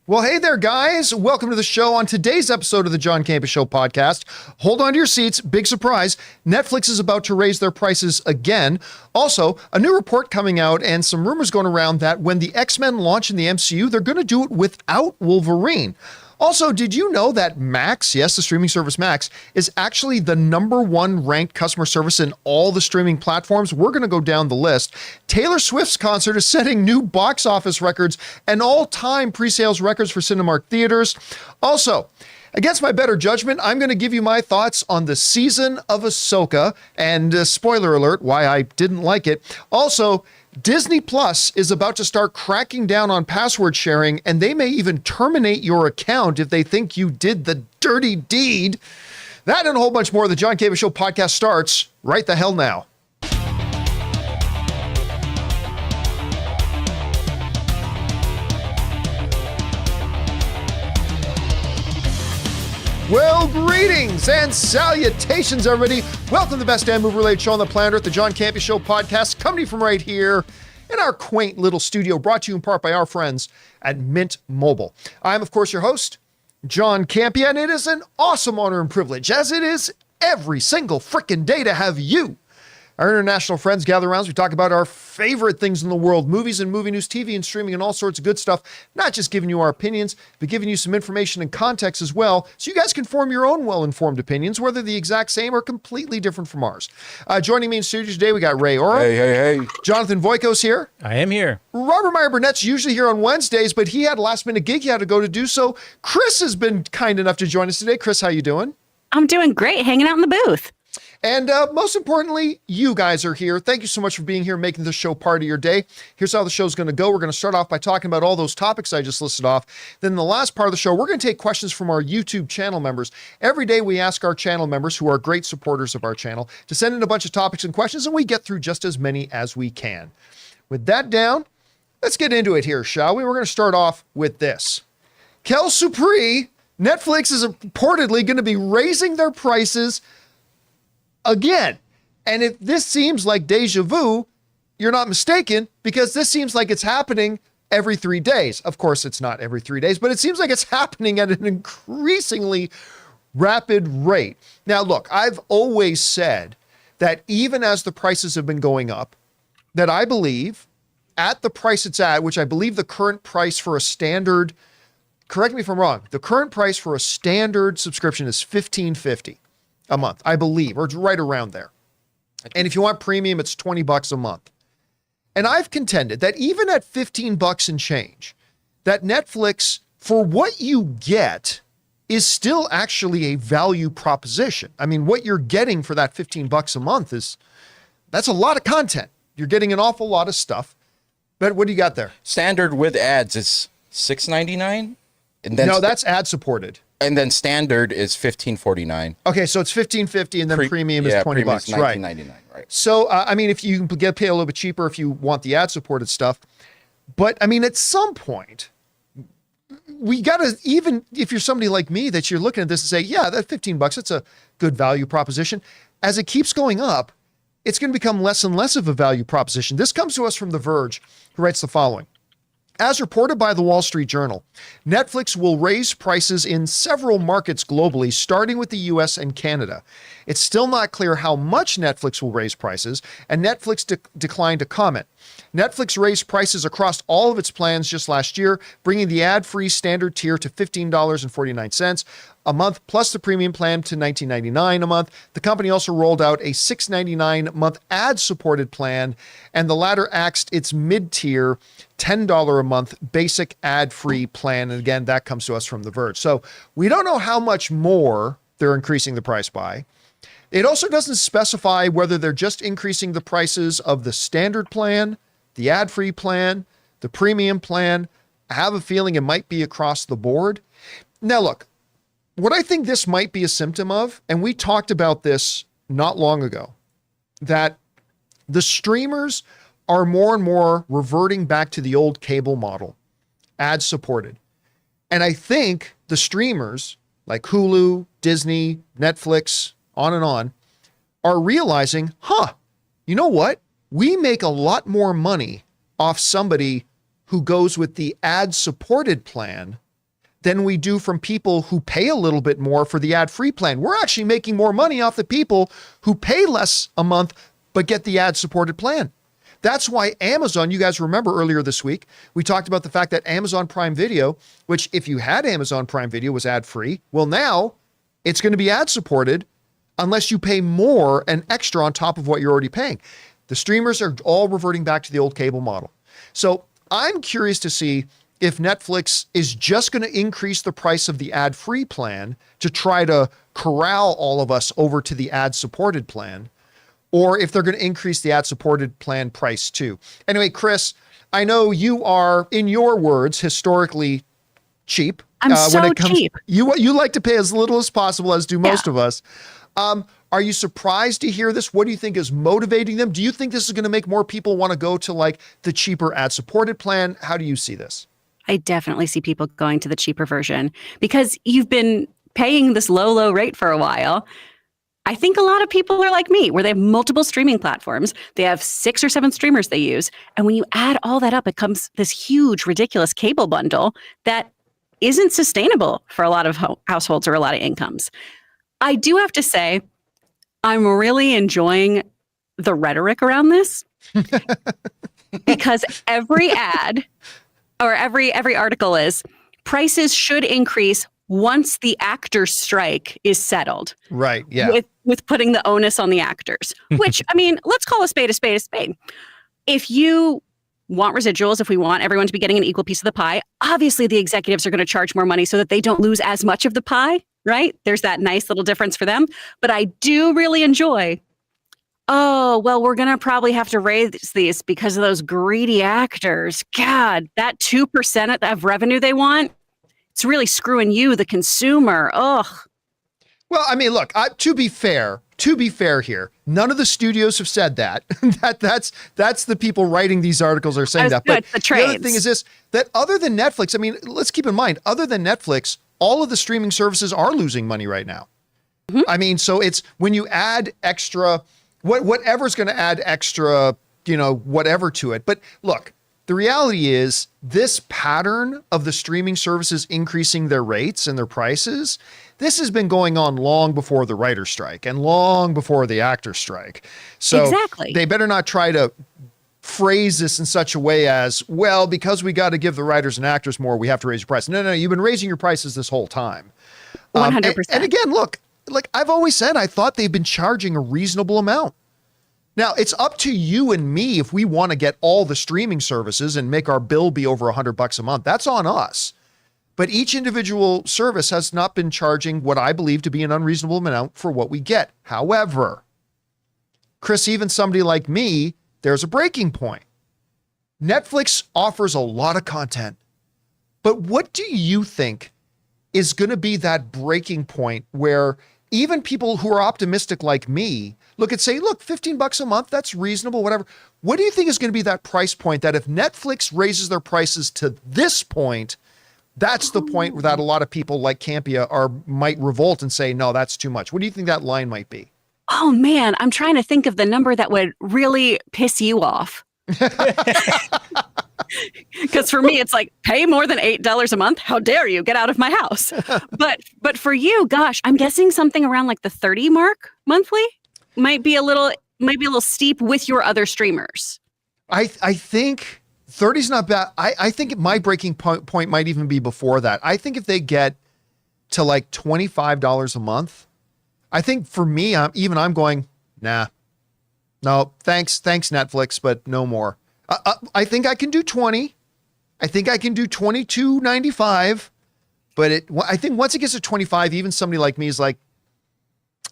Well, hey there, guys. Welcome to the show. On today's episode of the John Campea Show podcast, hold on to your seats. Big surprise. Netflix is about to raise their prices again. Also, a new report coming out and some rumors going around that when the X-Men launch in the MCU, they're going to do it without Wolverine. Also, did you know that Max, yes, the streaming service Max, is actually the #1 ranked customer service in all the streaming platforms? We're going to go down the list. Taylor Swift's concert is setting new box office records and all-time pre-sales records for Cinemark theaters. Also, against my better judgment, I'm going to give you my thoughts on the season of Ahsoka and spoiler alert, why I didn't like it. Also, Disney Plus is about to start cracking down on password sharing, and they may even terminate your account if they think you did the dirty deed. That and a whole bunch more. The John Campea Show podcast starts right the hell now. Well, greetings and salutations, everybody. Welcome to the best damn movie-related show on the planet Earth, the John Campea Show podcast, coming to you from right here in our quaint little studio, brought to you in part by our friends at Mint Mobile. I'm, of course, your host, John Campea, and it is an awesome honor and privilege, as it is every single frickin' day, to have you, our international friends, gather around as we talk about our favorite things in the world, movies and movie news, TV and streaming, and all sorts of good stuff. Not just giving you our opinions, but giving you some information and context as well, so you guys can form your own well-informed opinions, whether the exact same or completely different from ours. Joining me in studio today, we got Ray Oro. Hey. Jonathan Voico's here. I am here. Robert Meyer Burnett's usually here on Wednesdays, but he had a last-minute gig he had to go to do, so Chris has been kind enough to join us today. Chris, how you doing? I'm doing great, hanging out in the booth. And most importantly, you guys are here. Thank you so much for being here, making this show part of your day. Here's how the show's going to go. We're going to start off by talking about all those topics I just listed off. Then in the last part of the show, we're going to take questions from our YouTube channel members. Every day we ask our channel members, who are great supporters of our channel, to send in a bunch of topics and questions, and we get through just as many as we can. With that down, let's get into it here, shall we? We're going to start off with this. Kel Supri, Netflix is reportedly going to be raising their prices again. And if this seems like deja vu, you're not mistaken, because this seems like it's happening every 3 days. Of course, it's not every 3 days, but it seems like it's happening at an increasingly rapid rate. Now, look, I've always said that even as the prices have been going up, that I believe at the price it's at, which I believe the current price for a standard, correct me if I'm wrong, the current price for a standard subscription is $15.50 a month, I believe, or it's right around there. And if you want premium, it's $20 a month. And I've contended that even at $15 and change, that Netflix, for what you get, is still actually a value proposition. I mean, what you're getting for that $15 a month that's a lot of content. You're getting an awful lot of stuff. But what do you got there? Standard with ads is $6.99, and then no, that's ad supported. And then standard is $15.49. Okay, so it's $15.50, and then premium is $20. Premium is right? $19.99. Right. So I mean, if you can pay a little bit cheaper if you want the ad supported stuff, but I mean, at some point, we gotta, even if you're somebody like me that you're looking at this and say, yeah, that $15, it's a good value proposition. As it keeps going up, it's going to become less and less of a value proposition. This comes to us from The Verge, who writes the following. As reported by the Wall Street Journal, Netflix will raise prices in several markets globally, starting with the US and Canada. It's still not clear how much Netflix will raise prices, and Netflix declined to comment. Netflix raised prices across all of its plans just last year, bringing the ad-free standard tier to $15.49 a month, plus the premium plan to $19.99 a month. The company also rolled out a $6.99 a month ad-supported plan, and the latter axed its mid-tier $10 a month basic ad-free plan. And again, that comes to us from The Verge. So we don't know how much more they're increasing the price by. It also doesn't specify whether they're just increasing the prices of the standard plan, the ad-free plan, the premium plan. I have a feeling it might be across the board. Now, look, what I think this might be a symptom of, and we talked about this not long ago, that the streamers are more and more reverting back to the old cable model, ad-supported. And I think the streamers like Hulu, Disney, Netflix, on and on, are realizing, you know what? We make a lot more money off somebody who goes with the ad-supported plan than we do from people who pay a little bit more for the ad-free plan. We're actually making more money off the people who pay less a month but get the ad-supported plan. That's why Amazon, you guys remember earlier this week, we talked about the fact that Amazon Prime Video, which if you had Amazon Prime Video was ad-free, well now it's going to be ad-supported unless you pay more and extra on top of what you're already paying. The streamers are all reverting back to the old cable model. So I'm curious to see if Netflix is just going to increase the price of the ad-free plan to try to corral all of us over to the ad-supported plan, or if they're going to increase the ad-supported plan price too. Anyway, Chris, I know you are, in your words, historically cheap. I'm so cheap. You like to pay as little as possible, as do most of us. Are you surprised to hear this? What do you think is motivating them? Do you think this is going to make more people want to go to like the cheaper ad-supported plan? How do you see this? I definitely see people going to the cheaper version because you've been paying this low rate for a while. I think a lot of people are like me, where they have multiple streaming platforms. They have 6 or 7 streamers they use. And when you add all that up, it comes this huge, ridiculous cable bundle that isn't sustainable for a lot of households or a lot of incomes. I do have to say, I'm really enjoying the rhetoric around this because every ad or every article is prices should increase once the actors' strike is settled. Right. Yeah. With putting the onus on the actors, which, I mean, let's call a spade a spade a spade. If you want residuals, if we want everyone to be getting an equal piece of the pie, obviously the executives are going to charge more money so that they don't lose as much of the pie, right? There's that nice little difference for them. But I do really enjoy, oh, well, we're going to probably have to raise these because of those greedy actors. God, that 2% of revenue they want, it's really screwing you, the consumer. Ugh. Well, I mean, look, to be fair here, none of the studios have said that. That's the people writing these articles are saying that. But the other thing is this, that other than Netflix, I mean, let's keep in mind, other than Netflix, all of the streaming services are losing money right now. Mm-hmm. I mean, so it's when you add extra, whatever's going to add extra, whatever to it. But look, the reality is this pattern of the streaming services increasing their rates and their prices, this has been going on long before the writer's strike and long before the actor's strike. So exactly. They better not try to phrase this in such a way as, well, because we got to give the writers and actors more, we have to raise your price. No, you've been raising your prices this whole time. 100%. And again, look, like I've always said, I thought they've been charging a reasonable amount. Now, it's up to you and me if we want to get all the streaming services and make our bill be over $100 a month. That's on us. But each individual service has not been charging what I believe to be an unreasonable amount for what we get. However, Chris, even somebody like me, there's a breaking point. Netflix offers a lot of content. But what do you think is going to be that breaking point where even people who are optimistic like me look and say, look, $15 a month, that's reasonable, whatever. What do you think is going to be that price point that if Netflix raises their prices to this point, that's the point where that a lot of people like Campea might revolt and say, no, that's too much. What do you think that line might be? Oh man, I'm trying to think of the number that would really piss you off. Because for me, it's like, pay more than $8 a month. How dare you get out of my house? But for you, gosh, I'm guessing something around like the 30 mark monthly might be a little steep with your other streamers. I think 30 is not bad. I think my breaking point might even be before that. I think if they get to like $25 a month, I think for me, I'm going, nah, no, thanks Netflix, but no more. I think I can do 20. I think I can do $22.95, but I think once it gets to 25, even somebody like me is like,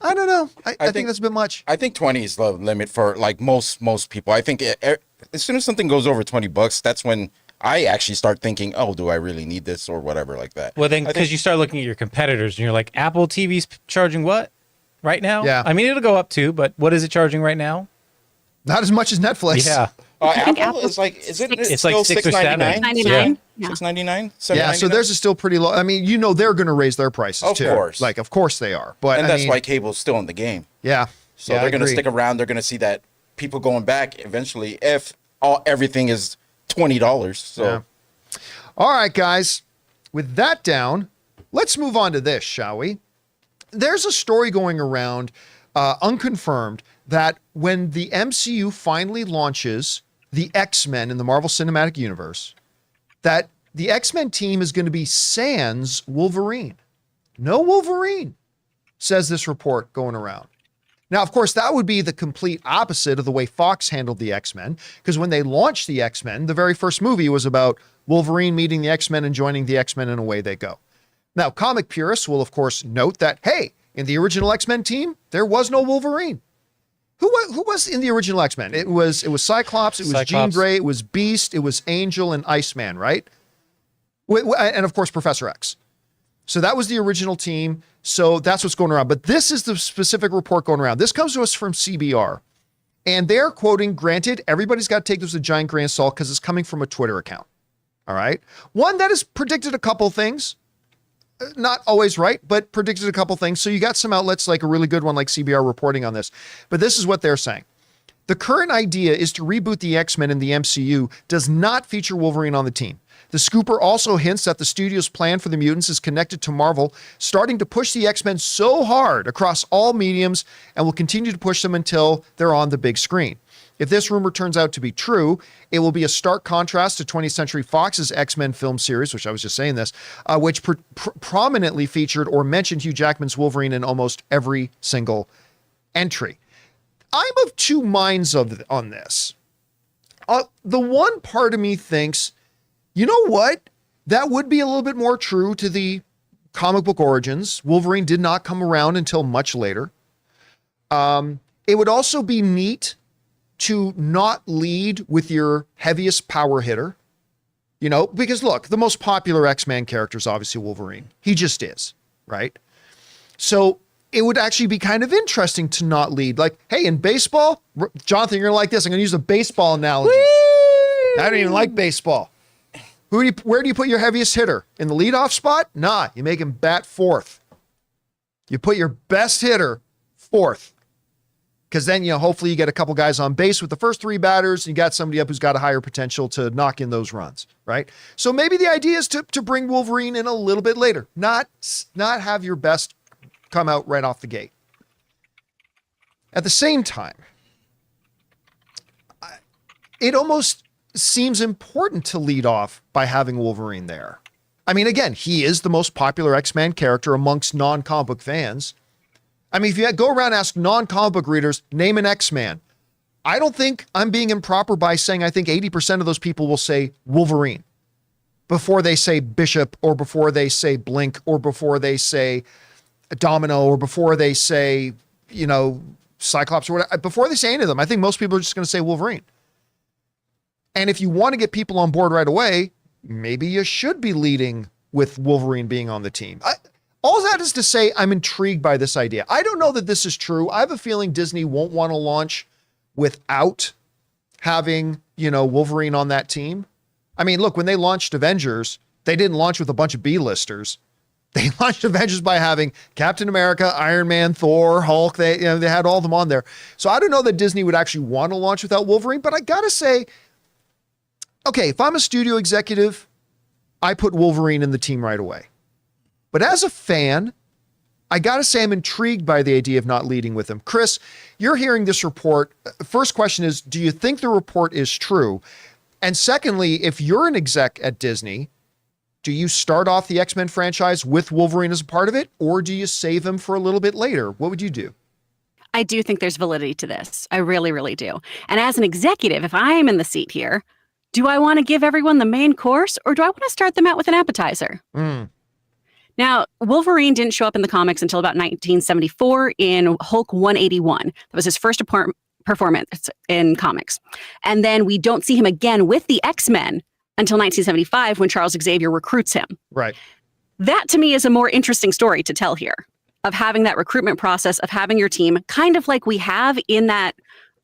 I don't know. I think that's a bit much. I think 20 is the limit for like most people. I think as soon as something goes over $20, that's when I actually start thinking, oh, do I really need this or whatever like that. Well, then because you start looking at your competitors and you're like, Apple TV's charging what right now? Yeah. I mean, it'll go up too, but what is it charging right now? Not as much as Netflix. Yeah. Apple is like, it's like $6 or $7. $6.99. Yeah. $6.99. Yeah, so theirs is still pretty low. I mean, they're going to raise their prices too. Of course. Like, of course they are. But and that's why cable's still in the game. Yeah. So they're going to stick around. They're going to see that people going back eventually if everything is $20. So. Yeah. All right, guys. with that down, let's move on to this, shall we? There's a story going around, unconfirmed, that when the MCU finally launches the X-Men in the Marvel Cinematic Universe, that the X-Men team is going to be sans Wolverine. No Wolverine, says this report going around. Now, of course, that would be the complete opposite of the way Fox handled the X-Men, because when they launched the X-Men, the very first movie was about Wolverine meeting the X-Men and joining the X-Men, and away they go. Now, comic purists will, of course, note that, hey, in the original X-Men team, there was no Wolverine. Who was in the original X-Men? It was Cyclops, it was Jean Grey, it was Beast, it was Angel, and Iceman, right? And, of course, Professor X. So that was the original team. So that's what's going around. But this is the specific report going around. This comes to us from CBR. And they're quoting, granted, everybody's got to take this with a giant grain of salt because it's coming from a Twitter account. All right. One that has predicted a couple things. Not always right, but predicted a couple things. So you got some outlets like a really good one like CBR reporting on this. But this is what they're saying. The current idea is to reboot the X-Men in the MCU does not feature Wolverine on the team. The scooper also hints that the studio's plan for the mutants is connected to Marvel, starting to push the X-Men so hard across all mediums and will continue to push them until they're on the big screen. If this rumor turns out to be true, it will be a stark contrast to 20th Century Fox's X-Men film series, which I was just saying this, which prominently featured or mentioned Hugh Jackman's Wolverine in almost every single entry. I'm of two minds on this. The one part of me thinks, you know what? That would be a little bit more true to the comic book origins. Wolverine did not come around until much later. It would also be neat to not lead with your heaviest power hitter, you know, because look, the most popular X-Men character is obviously Wolverine. He just is, right? So it would actually be kind of interesting to not lead. Like, hey, in baseball, Jonathan, you're gonna like this. I'm gonna use a baseball analogy. Whee! I don't even like baseball. Where do you put your heaviest hitter? In the leadoff spot? Nah, you make him bat fourth. You put your best hitter fourth. Because then, you know, hopefully you get a couple guys on base with the first three batters, and you got somebody up who's got a higher potential to knock in those runs, right? So maybe the idea is to bring Wolverine in a little bit later, not have your best come out right off the gate. At the same time, it almost seems important to lead off by having Wolverine there. I mean, again, he is the most popular X-Men character amongst non-comic book fans. I mean, if you go around and ask non-comic book readers, name an X-Man, I don't think I'm being improper by saying I think 80% of those people will say Wolverine before they say Bishop or before they say Blink or before they say Domino or before they say, you know, Cyclops or whatever. Before they say any of them, I think most people are just going to say Wolverine. And if you want to get people on board right away, maybe you should be leading with Wolverine being on the team. All that is to say, I'm intrigued by this idea. I don't know that this is true. I have a feeling Disney won't want to launch without having, you know, Wolverine on that team. I mean, look, when they launched Avengers, they didn't launch with a bunch of B-listers. They launched Avengers by having Captain America, Iron Man, Thor, Hulk. They had all of them on there. So I don't know that Disney would actually want to launch without Wolverine, but I gotta say, okay, if I'm a studio executive, I put Wolverine in the team right away. But as a fan, I got to say I'm intrigued by the idea of not leading with him. Chris, you're hearing this report. First question is, do you think the report is true? And secondly, if you're an exec at Disney, do you start off the X-Men franchise with Wolverine as a part of it, or do you save him for a little bit later? What would you do? I do think there's validity to this. I really, really do. And as an executive, if I am in the seat here, do I want to give everyone the main course, or do I want to start them out with an appetizer? Now, Wolverine didn't show up in the comics until about 1974 in Hulk 181. That was his first performance in comics. And then we don't see him again with the X-Men until 1975 when Charles Xavier recruits him. Right. That, to me, is a more interesting story to tell here, of having that recruitment process, of having your team, kind of like we have in that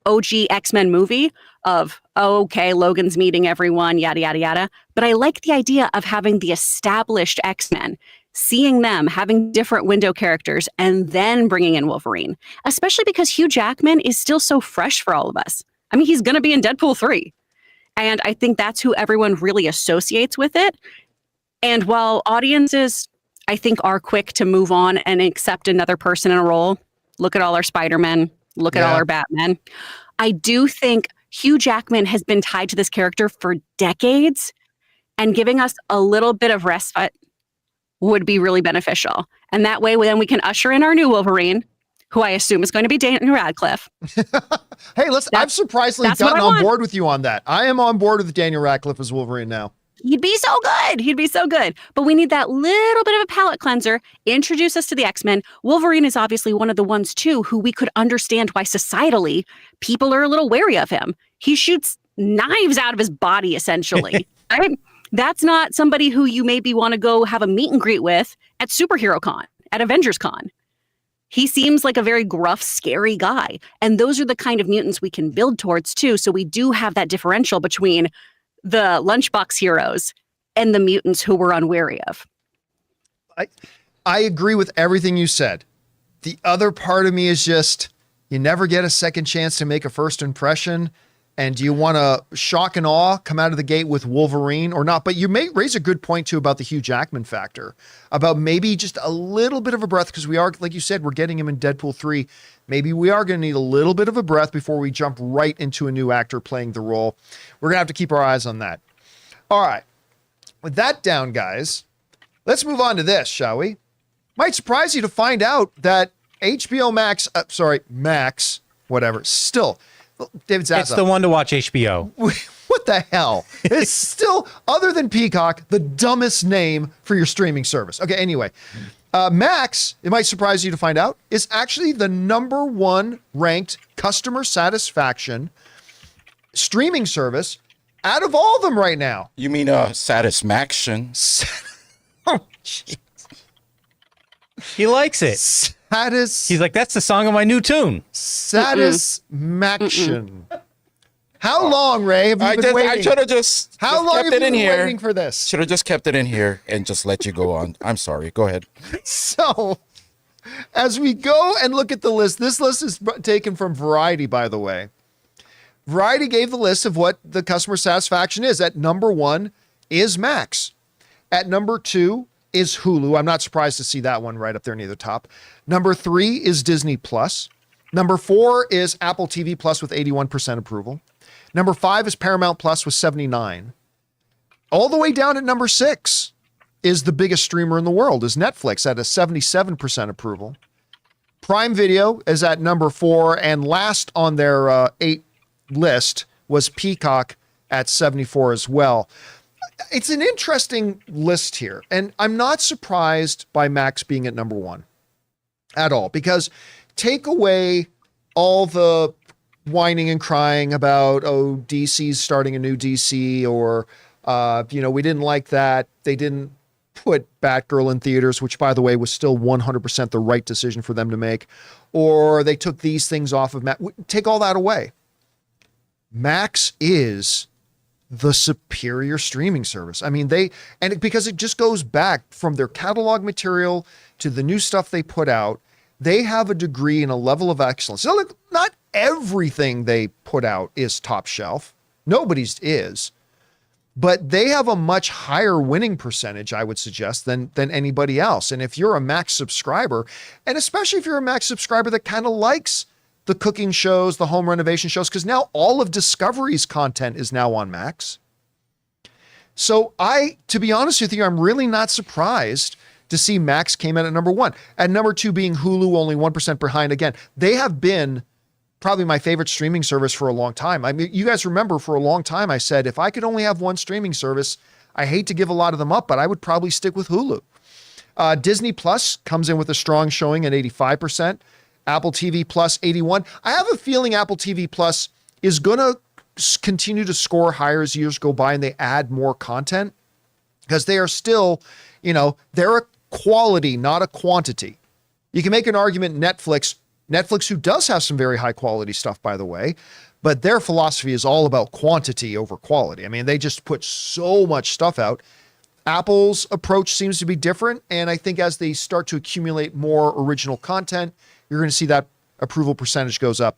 OG X-Men movie of, oh, okay, Logan's meeting everyone, yada, yada, yada. But I like the idea of having the established X-Men, seeing them, having different window characters, and then bringing in Wolverine, especially because Hugh Jackman is still so fresh for all of us. I mean, he's going to be in Deadpool 3. And I think that's who everyone really associates with it. And while audiences, I think, are quick to move on and accept another person in a role, look at all our Spider-Men, look at all our Batmen. I do think Hugh Jackman has been tied to this character for decades, and giving us a little bit of respite would be really beneficial. And that way, then we can usher in our new Wolverine, who I assume is going to be Daniel Radcliffe. Hey, I've surprisingly gotten on board with you on that. I am on board with Daniel Radcliffe as Wolverine now. He'd be so good. He'd be so good. But we need that little bit of a palate cleanser. Introduce us to the X-Men. Wolverine is obviously one of the ones, too, who we could understand why societally people are a little wary of him. He shoots knives out of his body, essentially. Right? That's not somebody who you maybe want to go have a meet and greet with at Superhero Con, at Avengers Con. He seems like a very gruff, scary guy. And those are the kind of mutants we can build towards, too. So we do have that differential between the lunchbox heroes and the mutants who we're unwary of. I agree with everything you said. The other part of me is just, you never get a second chance to make a first impression. And do you want to shock and awe, come out of the gate with Wolverine or not? But you may raise a good point, too, about the Hugh Jackman factor, about maybe just a little bit of a breath, because we are, like you said, we're getting him in Deadpool 3. Maybe we are going to need a little bit of a breath before we jump right into a new actor playing the role. We're going to have to keep our eyes on that. All right. With that down, guys, let's move on to this, shall we? Might surprise you to find out that HBO Max, Max, whatever, still... David Zaza. It's the one to watch HBO. What the hell? It's still, other than Peacock, the dumbest name for your streaming service. Okay, anyway. Max, it might surprise you to find out, is actually the #1 ranked customer satisfaction streaming service out of all of them right now. You mean Satisfaction? Oh, jeez. He likes it. He's like, that's the song of my new tune. Satisfaction. How long, Ray, have you been waiting? I should have just How long kept have it you in been here. waiting for this? Should have just kept it in here and just let you go on. I'm sorry. Go ahead. So, as we go and look at the list, this list is taken from Variety, by the way. Variety gave the list of what the customer satisfaction is. At #1 is Max. At #2 is Hulu. I'm not surprised to see that one right up there near the top. #3 is Disney Plus. #4 is Apple TV Plus with 81% approval. #5 is Paramount Plus with 79. All the way down at #6 is the biggest streamer in the world, is Netflix at a 77% approval. Prime Video is at #4, and last on their 8 list was Peacock at 74 as well. It's an interesting list here, and I'm not surprised by Max being at #1 at all, because take away all the whining and crying about, oh, DC's starting a new DC, or, we didn't like that. They didn't put Batgirl in theaters, which, by the way, was still 100% the right decision for them to make, or they took these things off of Max. Take all that away. Max is the superior streaming service. I mean, because it just goes back from their catalog material to the new stuff they put out. They have a degree and a level of excellence. So look, not everything they put out is top shelf. Nobody's is. But they have a much higher winning percentage, I would suggest, than anybody else. And if you're a Max subscriber, and especially if you're a Max subscriber that kind of likes the cooking shows, the home renovation shows, because now all of Discovery's content is now on Max. So to be honest with you, I'm really not surprised to see Max came in at #1. At #2 being Hulu, only 1% behind. Again, they have been probably my favorite streaming service for a long time. I mean, you guys remember for a long time I said, if I could only have one streaming service, I hate to give a lot of them up, but I would probably stick with Hulu. Disney Plus comes in with a strong showing at 85%. Apple TV Plus 81. I have a feeling Apple TV Plus is going to continue to score higher as years go by and they add more content, because they are still, they're a quality, not a quantity. You can make an argument Netflix, who does have some very high quality stuff, by the way, but their philosophy is all about quantity over quality. I mean, they just put so much stuff out. Apple's approach seems to be different. And I think as they start to accumulate more original content, you're going to see that approval percentage goes up.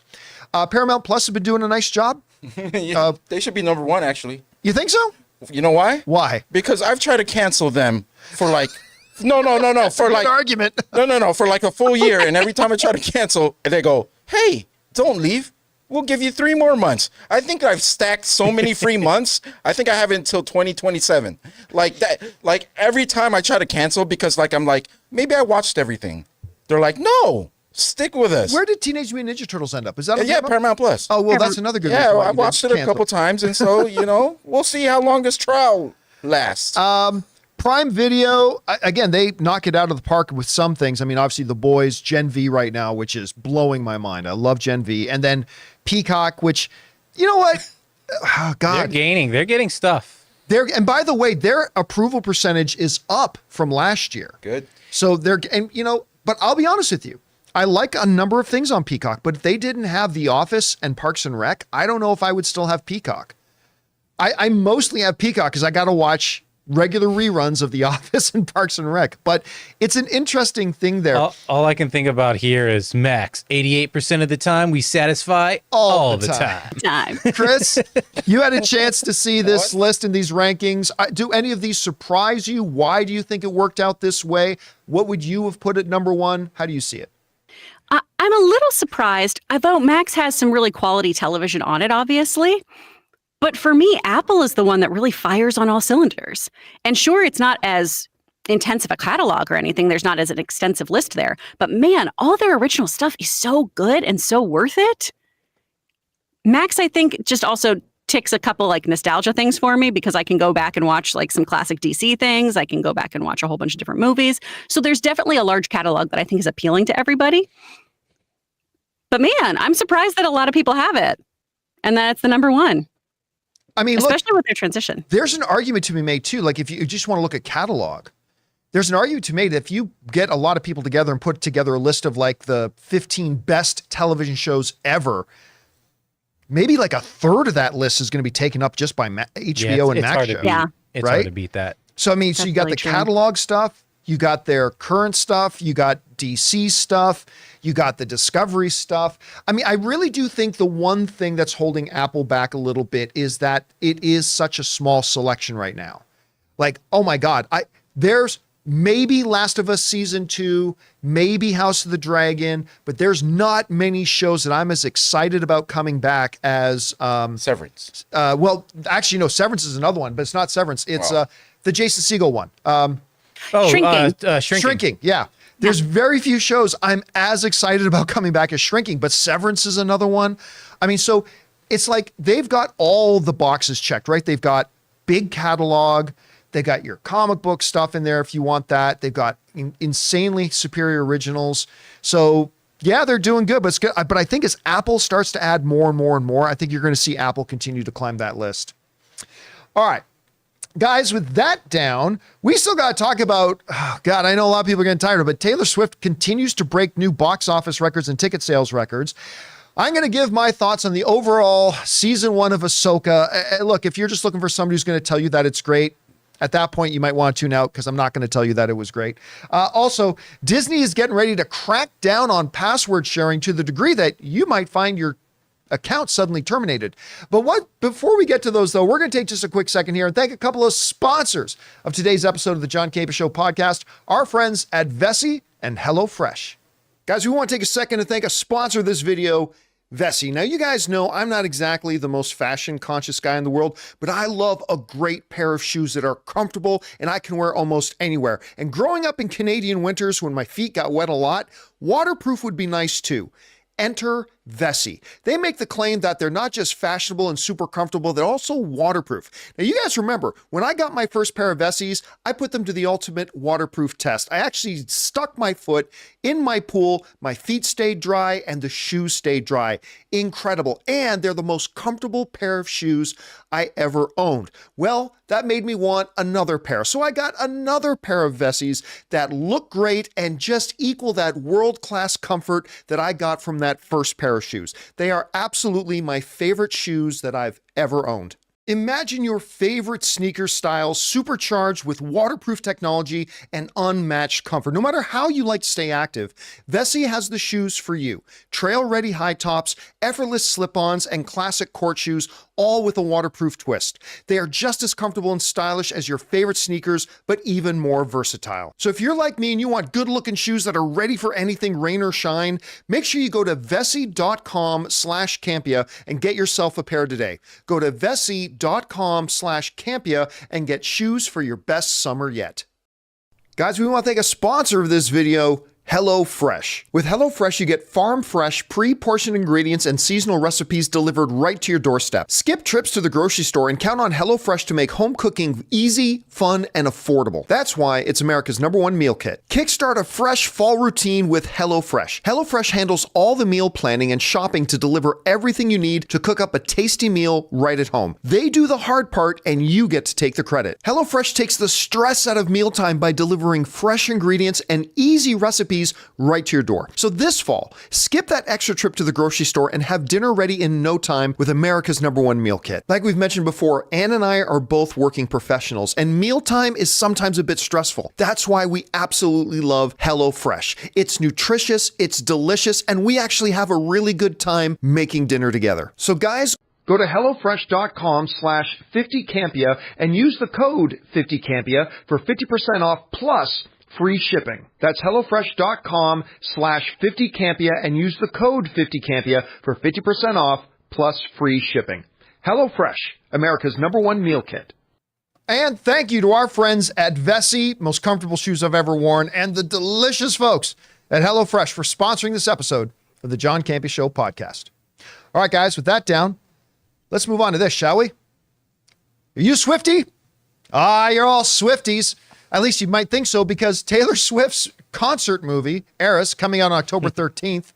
Paramount Plus has been doing a nice job. Yeah, they should be #1, actually. You think so? You know why? Why? Because I've tried to cancel them for like, no, for Good like, argument. no, for like a full year. And every time I try to cancel, they go, hey, don't leave. We'll give you 3 more months. I think I've stacked so many free months. I think I have it until 2027. Like that. Like every time I try to cancel because like I'm like, maybe I watched everything. They're like, no, stick with us. Where did Teenage Mutant Ninja Turtles end up? Is that on Paramount Plus. Oh, well, that's another good reason Yeah, why I you watched it didn't a cancel couple times, and so we'll see how long this trial lasts. Prime Video, again, they knock it out of the park with some things. I mean, obviously The Boys, Gen V right now, which is blowing my mind. I love Gen V. And then Peacock, which, you know what? Oh, God. They're getting stuff. And by the way, their approval percentage is up from last year. Good. So but I'll be honest with you. I like a number of things on Peacock, but if they didn't have The Office and Parks and Rec, I don't know if I would still have Peacock. I mostly have Peacock because I got to watch regular reruns of The Office and Parks and Rec, but it's an interesting thing there. All I can think about here is Max. 88% of the time, we satisfy all the time. Chris, you had a chance to see this list and these rankings. Do any of these surprise you? Why do you think it worked out this way? What would you have put at number one? How do you see it? I'm a little surprised, although Max has some really quality television on it, obviously. But for me, Apple is the one that really fires on all cylinders. And sure, it's not as intense of a catalog or anything. There's not as an extensive list there. But man, all their original stuff is so good and so worth it. Max, I think, just also ticks a couple like nostalgia things for me because I can go back and watch like some classic DC things. I can go back and watch a whole bunch of different movies. So there's definitely a large catalog that I think is appealing to everybody. But man, I'm surprised that a lot of people have it and that it's the number one. I mean, especially with their transition. There's an argument to be made too. Like if you just want to look at catalog, there's an argument to be made that if you get a lot of people together and put together a list of like the 15 best television shows ever, maybe like a third of that list is going to be taken up just by HBO and Max shows. Yeah. It's hard to beat that. So, I mean, so you got the catalog stuff, you got their current stuff, you got DC stuff, you got the Discovery stuff. I mean, I really do think the one thing that's holding Apple back a little bit is that it is such a small selection right now. Like, oh my God, there's maybe Last of Us Season 2, maybe House of the Dragon, but there's not many shows that I'm as excited about coming back as Severance. Well, actually, no, Severance is another one, but it's not Severance. It's the Jason Segel one. Shrinking. Yeah. There's very few shows I'm as excited about coming back as Shrinking, but Severance is another one. I mean, so it's like they've got all the boxes checked, right? They've got big catalog. They got your comic book stuff in there if you want that. They've got insanely superior originals. So yeah, they're doing good, but it's good. But I think as Apple starts to add more and more and more, I think you're going to see Apple continue to climb that list. All right. Guys, with that down, we still got to talk about, oh God, I know a lot of people are getting tired of it, but Taylor Swift continues to break new box office records and ticket sales records. I'm going to give my thoughts on the overall season 1 of Ahsoka. Look, if you're just looking for somebody who's going to tell you that it's great, at that point, you might want to tune out because I'm not going to tell you that it was great. Also, Disney is getting ready to crack down on password sharing to the degree that you might find your account suddenly terminated. But before we get to those, though, we're going to take just a quick second here and thank a couple of sponsors of today's episode of the John Campea Show podcast, our friends at Vessi and HelloFresh. Guys, we want to take a second to thank a sponsor of this video, Vessi. Now, you guys know I'm not exactly the most fashion-conscious guy in the world, but I love a great pair of shoes that are comfortable and I can wear almost anywhere. And growing up in Canadian winters when my feet got wet a lot, waterproof would be nice too. Enter Vessi. They make the claim that they're not just fashionable and super comfortable, they're also waterproof. Now, you guys remember, when I got my first pair of Vessis, I put them to the ultimate waterproof test. I actually stuck my foot in my pool, my feet stayed dry, and the shoes stayed dry. Incredible. And they're the most comfortable pair of shoes I ever owned. Well, that made me want another pair. So I got another pair of Vessis that look great and just equal that world-class comfort that I got from that first pair of shoes. They are absolutely my favorite shoes that I've ever owned. Imagine your favorite sneaker style supercharged with waterproof technology and unmatched comfort. No matter how you like to stay active, Vessi has the shoes for you. Trail-ready high tops, effortless slip-ons, and classic court shoes all with a waterproof twist. They are just as comfortable and stylish as your favorite sneakers, but even more versatile. So if you're like me and you want good-looking shoes that are ready for anything, rain or shine, make sure you go to Vessi.com/Campea and get yourself a pair today. Go to Vessi.com/Campea and get shoes for your best summer yet. Guys, we want to thank a sponsor of this video, HelloFresh. With HelloFresh, you get farm-fresh, pre-portioned ingredients and seasonal recipes delivered right to your doorstep. Skip trips to the grocery store and count on HelloFresh to make home cooking easy, fun, and affordable. That's why it's America's #1 meal kit. Kickstart a fresh fall routine with HelloFresh. HelloFresh handles all the meal planning and shopping to deliver everything you need to cook up a tasty meal right at home. They do the hard part and you get to take the credit. HelloFresh takes the stress out of mealtime by delivering fresh ingredients and easy recipes right to your door. So this fall, skip that extra trip to the grocery store and have dinner ready in no time with America's #1 meal kit. Like we've mentioned before, Ann and I are both working professionals, and mealtime is sometimes a bit stressful. That's why we absolutely love HelloFresh. It's nutritious, it's delicious, and we actually have a really good time making dinner together. So guys, go to HelloFresh.com/50Campea and use the code 50Campea for 50% off plus free shipping. That's HelloFresh.com/50Campea and use the code 50Campea for 50% off plus free shipping. HelloFresh, America's #1 meal kit. And thank you to our friends at Vessi, most comfortable shoes I've ever worn, and the delicious folks at HelloFresh for sponsoring this episode of the John Campea Show podcast. All right, guys, with that down, let's move on to this, shall we? Are you a Swiftie? You're all Swifties. At least you might think so, because Taylor Swift's concert movie, Eras, coming out on October 13th,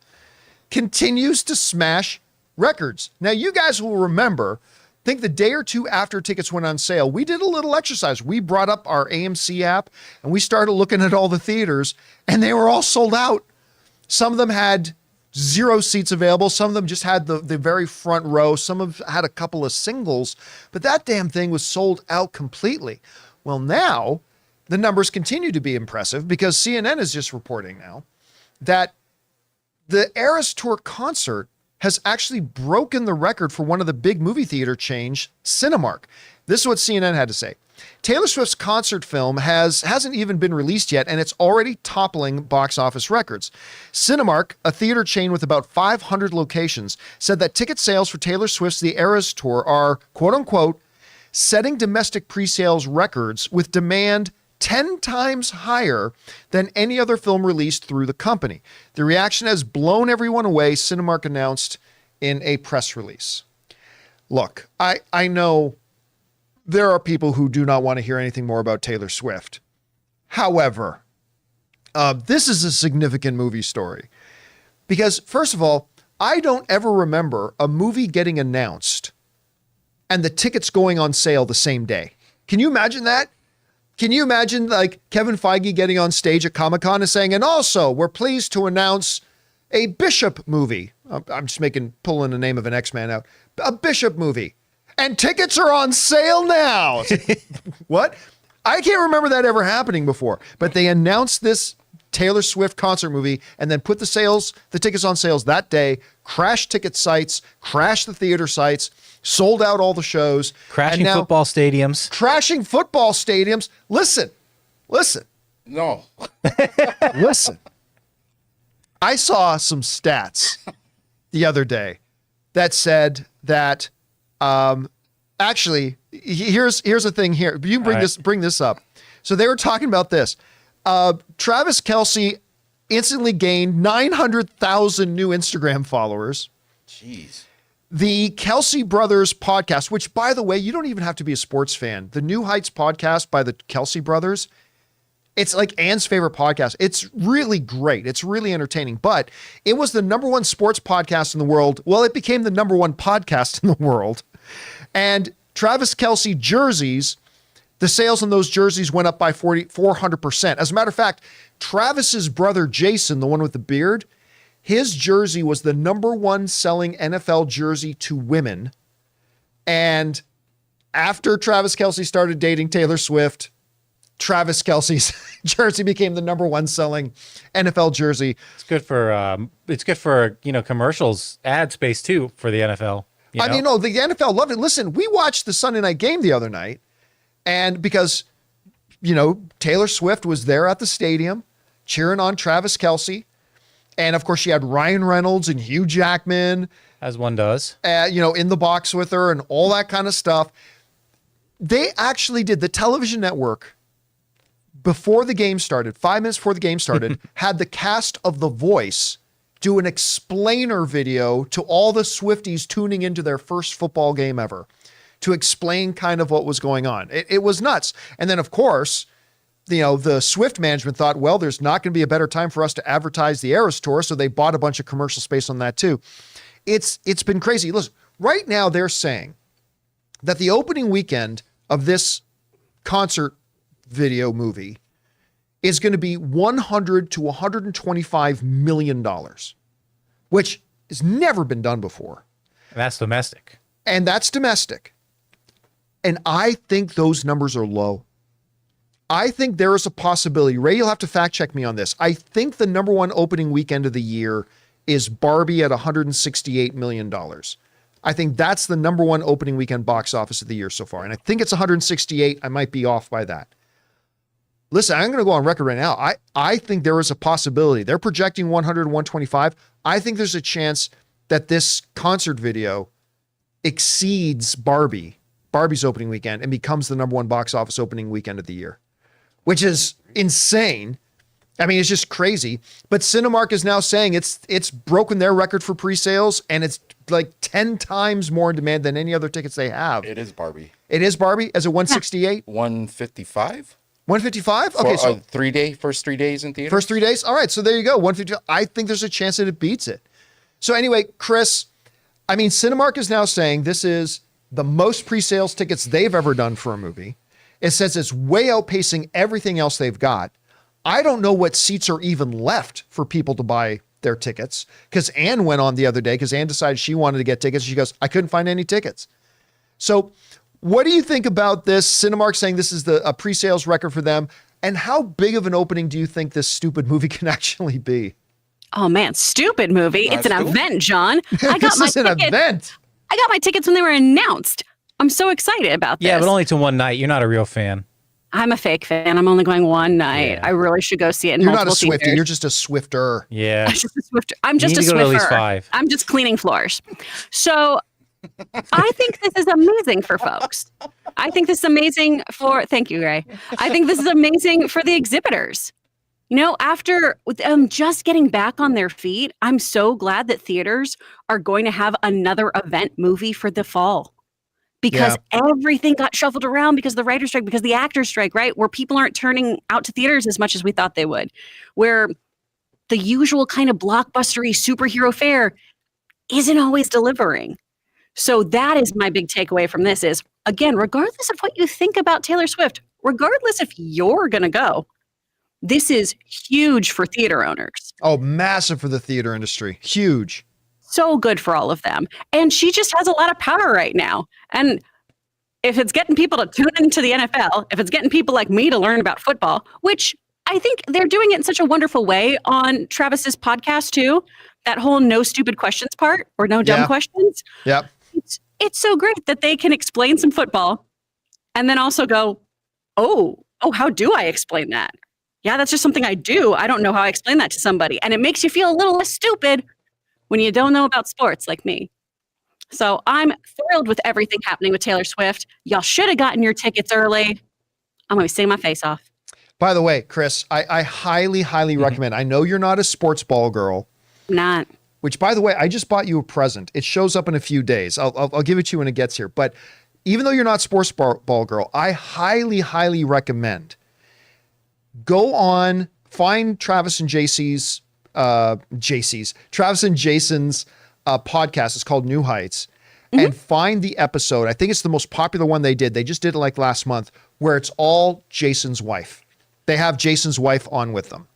continues to smash records. Now, you guys will remember, I think the day or two after tickets went on sale, we did a little exercise. We brought up our AMC app, and we started looking at all the theaters, and they were all sold out. Some of them had 0 seats available. Some of them just had the very front row. Some of them had a couple of singles, but that damn thing was sold out completely. Well, now the numbers continue to be impressive, because CNN is just reporting now that the Eras Tour concert has actually broken the record for one of the big movie theater chains, Cinemark. This is what CNN had to say. Taylor Swift's concert film hasn't even been released yet, and it's already toppling box office records. Cinemark, a theater chain with about 500 locations, said that ticket sales for Taylor Swift's The Eras Tour are, quote unquote, setting domestic pre-sales records with demand 10 times higher than any other film released through the company. The reaction has blown everyone away, Cinemark announced in a press release. Look, I know there are people who do not want to hear anything more about Taylor Swift. However, this is a significant movie story, because first of all, I don't ever remember a movie getting announced and the tickets going on sale the same day. Can you imagine that? Can you imagine like Kevin Feige getting on stage at Comic-Con and saying, and also we're pleased to announce a Bishop movie. I'm just pulling the name of an X-Man out. A Bishop movie. And tickets are on sale now. What? I can't remember that ever happening before, but they announced this Taylor Swift concert movie and then put the tickets on sales that day, crashed ticket sites, crashed the theater sites, sold out all the shows. Crashing football stadiums. Crashing football stadiums. Listen. No. Listen. I saw some stats the other day that said that, actually, here's the thing here. You bring this up. So they were talking about this. Travis Kelce instantly gained 900,000 new Instagram followers. Jeez. The Kelce Brothers podcast, which, by the way, you don't even have to be a sports fan. The New Heights podcast by the Kelce Brothers, it's like Ann's favorite podcast. It's really great. It's really entertaining, but it was the #1 sports podcast in the world. Well, it became the #1 podcast in the world. And Travis Kelce jerseys, the sales on those jerseys went up by 400%. As a matter of fact, Travis's brother, Jason, the one with the beard, his jersey was the #1 selling NFL jersey to women. And after Travis Kelce started dating Taylor Swift, Travis Kelce's jersey became the #1 selling NFL jersey. It's good for commercials, ad space too for the NFL. I mean, no, the NFL loved it. Listen, we watched the Sunday night game the other night, and because, Taylor Swift was there at the stadium cheering on Travis Kelce. And of course, she had Ryan Reynolds and Hugh Jackman. As one does. In the box with her and all that kind of stuff. They actually did, the television network, before the game started, 5 minutes before the game started, had the cast of The Voice do an explainer video to all the Swifties tuning into their first football game ever to explain kind of what was going on. It was nuts. And then, of course, the Swift management thought, well, there's not going to be a better time for us to advertise the Eras Tour, so they bought a bunch of commercial space on that too. It's been crazy. Listen, right now they're saying that the opening weekend of this concert video movie is going to be $100 to $125 million, which has never been done before. And that's domestic. And that's domestic. And I think those numbers are low. I think there is a possibility. Ray, you'll have to fact check me on this. I think the number one opening weekend of the year is Barbie at $168 million. I think that's the number one opening weekend box office of the year so far. And I think it's 168. I might be off by that. Listen, I'm going to go on record right now. I think there is a possibility. They're projecting 100, 125. I think there's a chance that this concert video exceeds Barbie's opening weekend and becomes the number one box office opening weekend of the year, which is insane. I mean, it's just crazy. But Cinemark is now saying it's broken their record for pre-sales, and it's like 10 times more in demand than any other tickets they have. It is Barbie. It is Barbie as a 168? 155? 155? Okay, so first 3 days in theater. First 3 days? All right, so there you go. 155. I think there's a chance that it beats it. So anyway, Chris, I mean, Cinemark is now saying this is the most pre-sales tickets they've ever done for a movie. It says it's way outpacing everything else they've got. I don't know what seats are even left for people to buy their tickets, because Anne went on the other day because Anne decided she wanted to get tickets. She goes, I couldn't find any tickets. So what do you think about this? Cinemark saying this is a pre-sales record for them. And how big of an opening do you think this stupid movie can actually be? Oh man, stupid movie. It's an event, John. I got this is an event. I got my tickets when they were announced. I'm so excited about this. Yeah, but only to one night. You're not a real fan. I'm a fake fan. I'm only going one night. Yeah. I really should go see it in You're not a multiple Swiftie. theaters. You're just a Swifter. Yeah. I'm just a Swifter. I'm just You a need to go to at least Swiffer. 5. I'm just cleaning floors. So I think this is amazing for folks. I think this is amazing for, thank you, Ray. I think this is amazing for the exhibitors. After just getting back on their feet, I'm so glad that theaters are going to have another event movie for the fall. Because everything got shuffled around because of the writer's strike, because the actor's strike, right? Where people aren't turning out to theaters as much as we thought they would. Where the usual kind of blockbustery superhero fare isn't always delivering. So that is my big takeaway from this is, again, regardless of what you think about Taylor Swift, regardless if you're going to go, this is huge for theater owners. Oh, massive for the theater industry. Huge. So good for all of them. And she just has a lot of power right now. And if it's getting people to tune into the NFL, if it's getting people like me to learn about football, which I think they're doing it in such a wonderful way on Travis's podcast too, that whole no stupid questions part or no dumb questions. Yep. It's so great that they can explain some football and then also go, oh, how do I explain that? Yeah, that's just something I do. I don't know how I explain that to somebody. And it makes you feel a little less stupid when you don't know about sports like me. So I'm thrilled with everything happening with Taylor Swift. Y'all should have gotten your tickets early. I'm going to sing my face off. By the way, Chris, I highly, highly recommend. I know you're not a sports ball girl. I'm not. Which, by the way, I just bought you a present. It shows up in a few days. I'll give it to you when it gets here. But even though you're not a sports ball girl, I highly, highly recommend go on, find Travis and Jason's podcast. It's called New Heights. And find the episode. I think it's the most popular one they did. They just did it like last month, where it's all Jason's wife. They have Jason's wife on with them.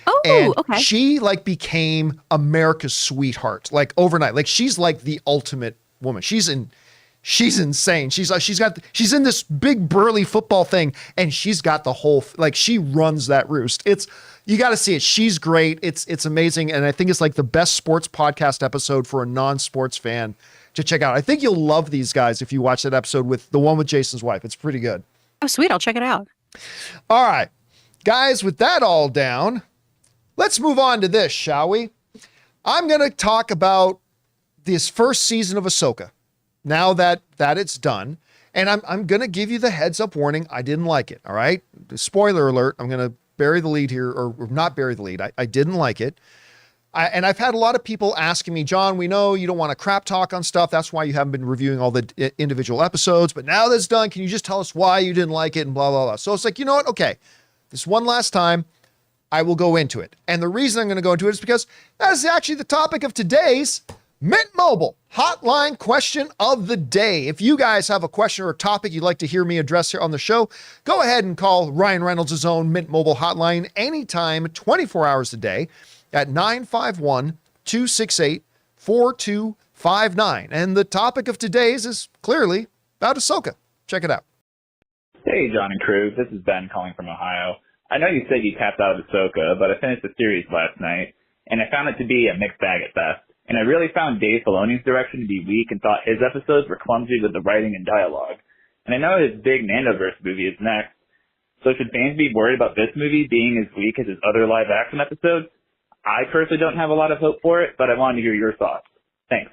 Oh, and okay. she became America's sweetheart, overnight. She's like the ultimate woman. She's insane. She's in this big burly football thing, and she's got the whole, she runs that roost. You got to see it. She's great. It's amazing. And I think it's the best sports podcast episode for a non-sports fan. to check out. I think you'll love these guys if you watch that episode with the one with Jason's wife. It's pretty good. Oh, sweet. I'll check it out. All right, guys, with that all down, let's move on to this, shall we? I'm going to talk about this first season of Ahsoka. Now that it's done, and I'm going to give you the heads up warning. I didn't like it. All right. Spoiler alert. I'm going to bury the lead here, or not bury the lead. I didn't like it. And I've had a lot of people asking me, John, we know you don't want to crap talk on stuff. That's why you haven't been reviewing all the individual episodes. But now that's done, can you just tell us why you didn't like it and blah, blah, blah. So it's like, you know what? Okay, this one last time, I will go into it. And the reason I'm going to go into it is because that is actually the topic of today's Mint Mobile Hotline Question of the Day. If you guys have a question or a topic you'd like to hear me address here on the show, go ahead and call Ryan Reynolds' own Mint Mobile Hotline anytime, 24 hours a day, at 951-268-4259. And the topic of today's is clearly about Ahsoka. Check it out. Hey, John and crew. This is Ben calling from Ohio. I know you said you tapped out of Ahsoka, but I finished the series last night, and I found it to be a mixed bag at best. And I really found Dave Filoni's direction to be weak and thought his episodes were clumsy with the writing and dialogue. And I know his big Mandoverse movie is next, so should fans be worried about this movie being as weak as his other live-action episodes? I personally don't have a lot of hope for it, but I wanted to hear your thoughts. Thanks.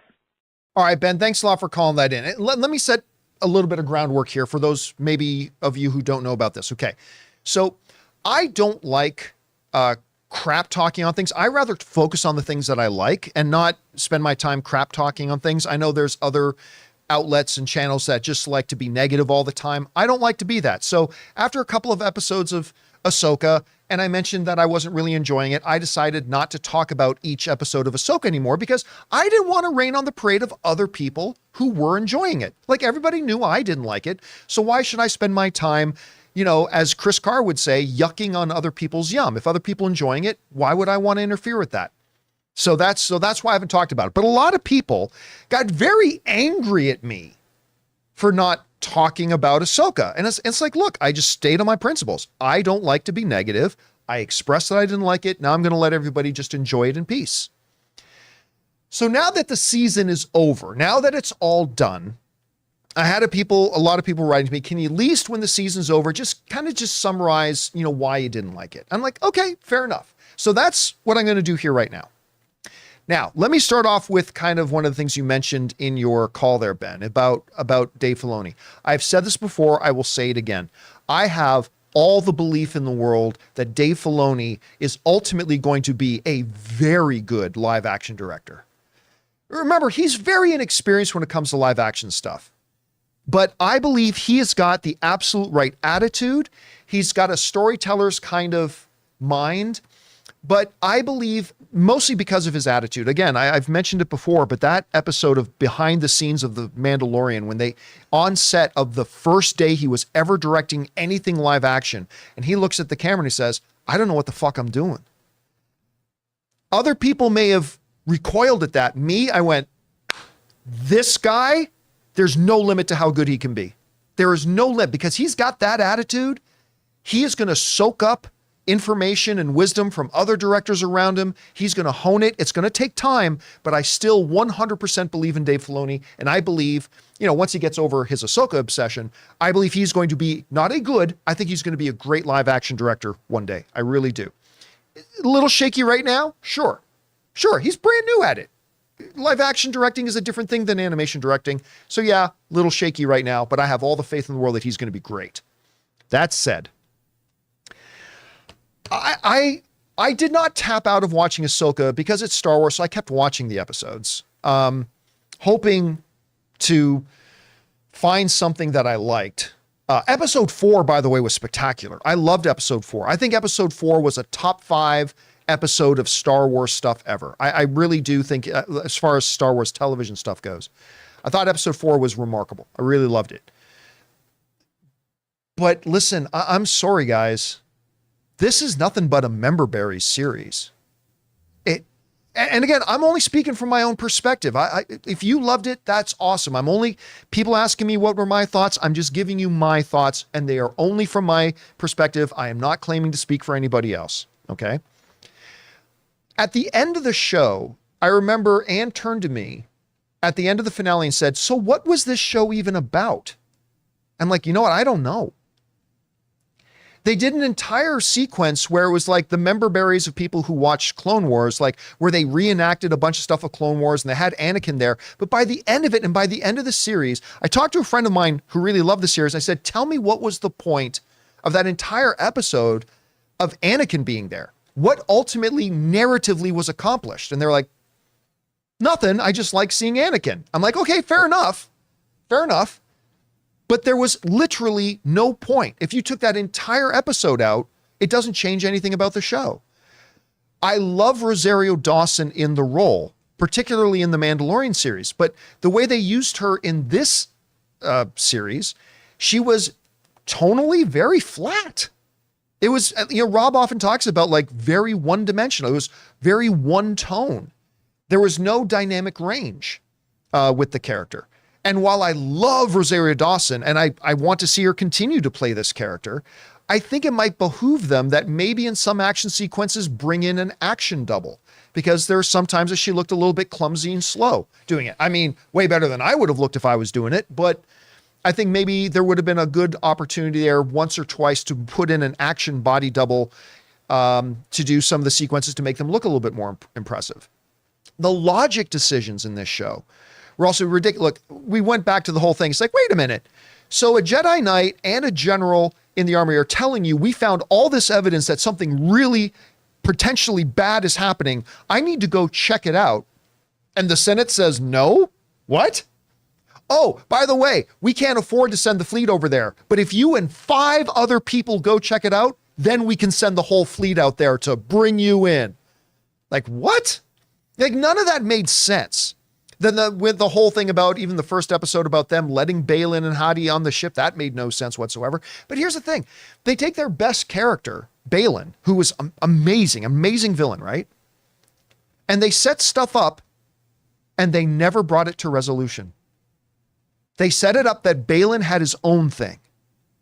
All right, Ben, thanks a lot for calling that in. Let me set a little bit of groundwork here for those maybe of you who don't know about this. Okay, so I don't like crap talking on things. I rather focus on the things that I like and not spend my time crap talking on things. I know there's other outlets and channels that just like to be negative all the time. I don't like to be that. So after a couple of episodes of Ahsoka, and I mentioned that I wasn't really enjoying it, I decided not to talk about each episode of Ahsoka anymore because I didn't want to rain on the parade of other people who were enjoying it. Like, everybody knew I didn't like it. So why should I spend my time, as Chris Carr would say, yucking on other people's yum? If other people enjoying it, why would I want to interfere with that? So that's why I haven't talked about it. But a lot of people got very angry at me for not talking about Ahsoka. And it's like, look, I just stayed on my principles. I don't like to be negative. I expressed that I didn't like it. Now I'm going to let everybody just enjoy it in peace. So now that the season is over, now that it's all done, I had a lot of people writing to me, can you at least when the season's over, just summarize, why you didn't like it? I'm like, okay, fair enough. So that's what I'm going to do here right now. Now, let me start off with kind of one of the things you mentioned in your call there, Ben, about Dave Filoni. I've said this before. I will say it again. I have all the belief in the world that Dave Filoni is ultimately going to be a very good live action director. Remember, he's very inexperienced when it comes to live action stuff. But I believe he has got the absolute right attitude. He's got a storyteller's kind of mind. But I believe mostly because of his attitude. Again, I've mentioned it before, but that episode of behind the scenes of The Mandalorian, when they on set of the first day he was ever directing anything live action, and he looks at the camera and he says, I don't know what the fuck I'm doing. Other people may have recoiled at that. Me, I went, this guy, there's no limit to how good he can be. There is no limit because he's got that attitude. He is going to soak up information and wisdom from other directors around him. He's going to hone it. It's going to take time, but I still 100% believe in Dave Filoni. And I believe, once he gets over his Ahsoka obsession, I believe he's going to be not a good, I think he's going to be a great live action director one day. I really do. A little shaky right now? Sure. He's brand new at it. Live action directing is a different thing than animation directing. So yeah, a little shaky right now, but I have all the faith in the world that he's going to be great. That said, I did not tap out of watching Ahsoka because it's Star Wars, so I kept watching the episodes, hoping to find something that I liked. Episode 4, by the way, was spectacular. I loved episode 4. I think episode 4 was a top 5 episode of Star Wars stuff ever. I really do think, as far as Star Wars television stuff goes, I thought episode 4 was remarkable. I really loved it. But listen, I'm sorry, guys. This is nothing but a member berries series. And again, I'm only speaking from my own perspective. If you loved it, that's awesome. People asking me what were my thoughts. I'm just giving you my thoughts, and they are only from my perspective. I am not claiming to speak for anybody else. Okay. At the end of the show, I remember Ann turned to me at the end of the finale and said, so what was this show even about? I'm like, you know what? I don't know. They did an entire sequence where it was like the member berries of people who watched Clone Wars, like where they reenacted a bunch of stuff of Clone Wars and they had Anakin there. But by the end of it and by the end of the series, I talked to a friend of mine who really loved the series. I said, tell me what was the point of that entire episode of Anakin being there? What ultimately narratively was accomplished? And they're like, nothing. I just like seeing Anakin. I'm like, okay, fair enough. Fair enough. But there was literally no point. If you took that entire episode out, it doesn't change anything about the show. I love Rosario Dawson in the role, particularly in the Mandalorian series, but the way they used her in this series, she was tonally very flat. It was, Rob often talks about like very one-dimensional. It was very one tone. There was no dynamic range with the character. And while I love Rosario Dawson and I want to see her continue to play this character, I think it might behoove them that maybe in some action sequences bring in an action double, because there are some times that she looked a little bit clumsy and slow doing it. I mean, way better than I would have looked if I was doing it, but I think maybe there would have been a good opportunity there once or twice to put in an action body double to do some of the sequences to make them look a little bit more impressive. The logic decisions in this show were also ridiculous. Look, we went back to the whole thing. It's like, wait a minute. So a Jedi Knight and a general in the army are telling you, we found all this evidence that something really potentially bad is happening. I need to go check it out. And the Senate says, no? What? Oh, by the way, we can't afford to send the fleet over there. But if you and 5 other people go check it out, then we can send the whole fleet out there to bring you in. Like, what? Like, none of that made sense. Then with the whole thing about even the first episode about them letting Balin and Hadi on the ship, that made no sense whatsoever. But here's the thing. They take their best character, Balin, who was amazing villain, right? And they set stuff up and they never brought it to resolution. They set it up that Balin had his own thing.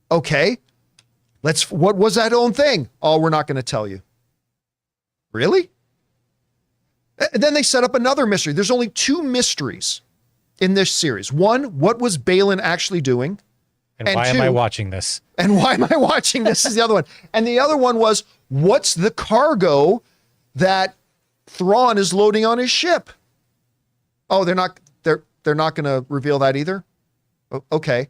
Okay, what was that own thing? Oh, we're not going to tell you. Really? And then they set up another mystery. There's only 2 mysteries in this series. One, what was Balin actually doing? And why am I watching this? And why am I watching this is the other one. And the other one was, what's the cargo that Thrawn is loading on his ship? Oh, they're not going to reveal that either? Okay.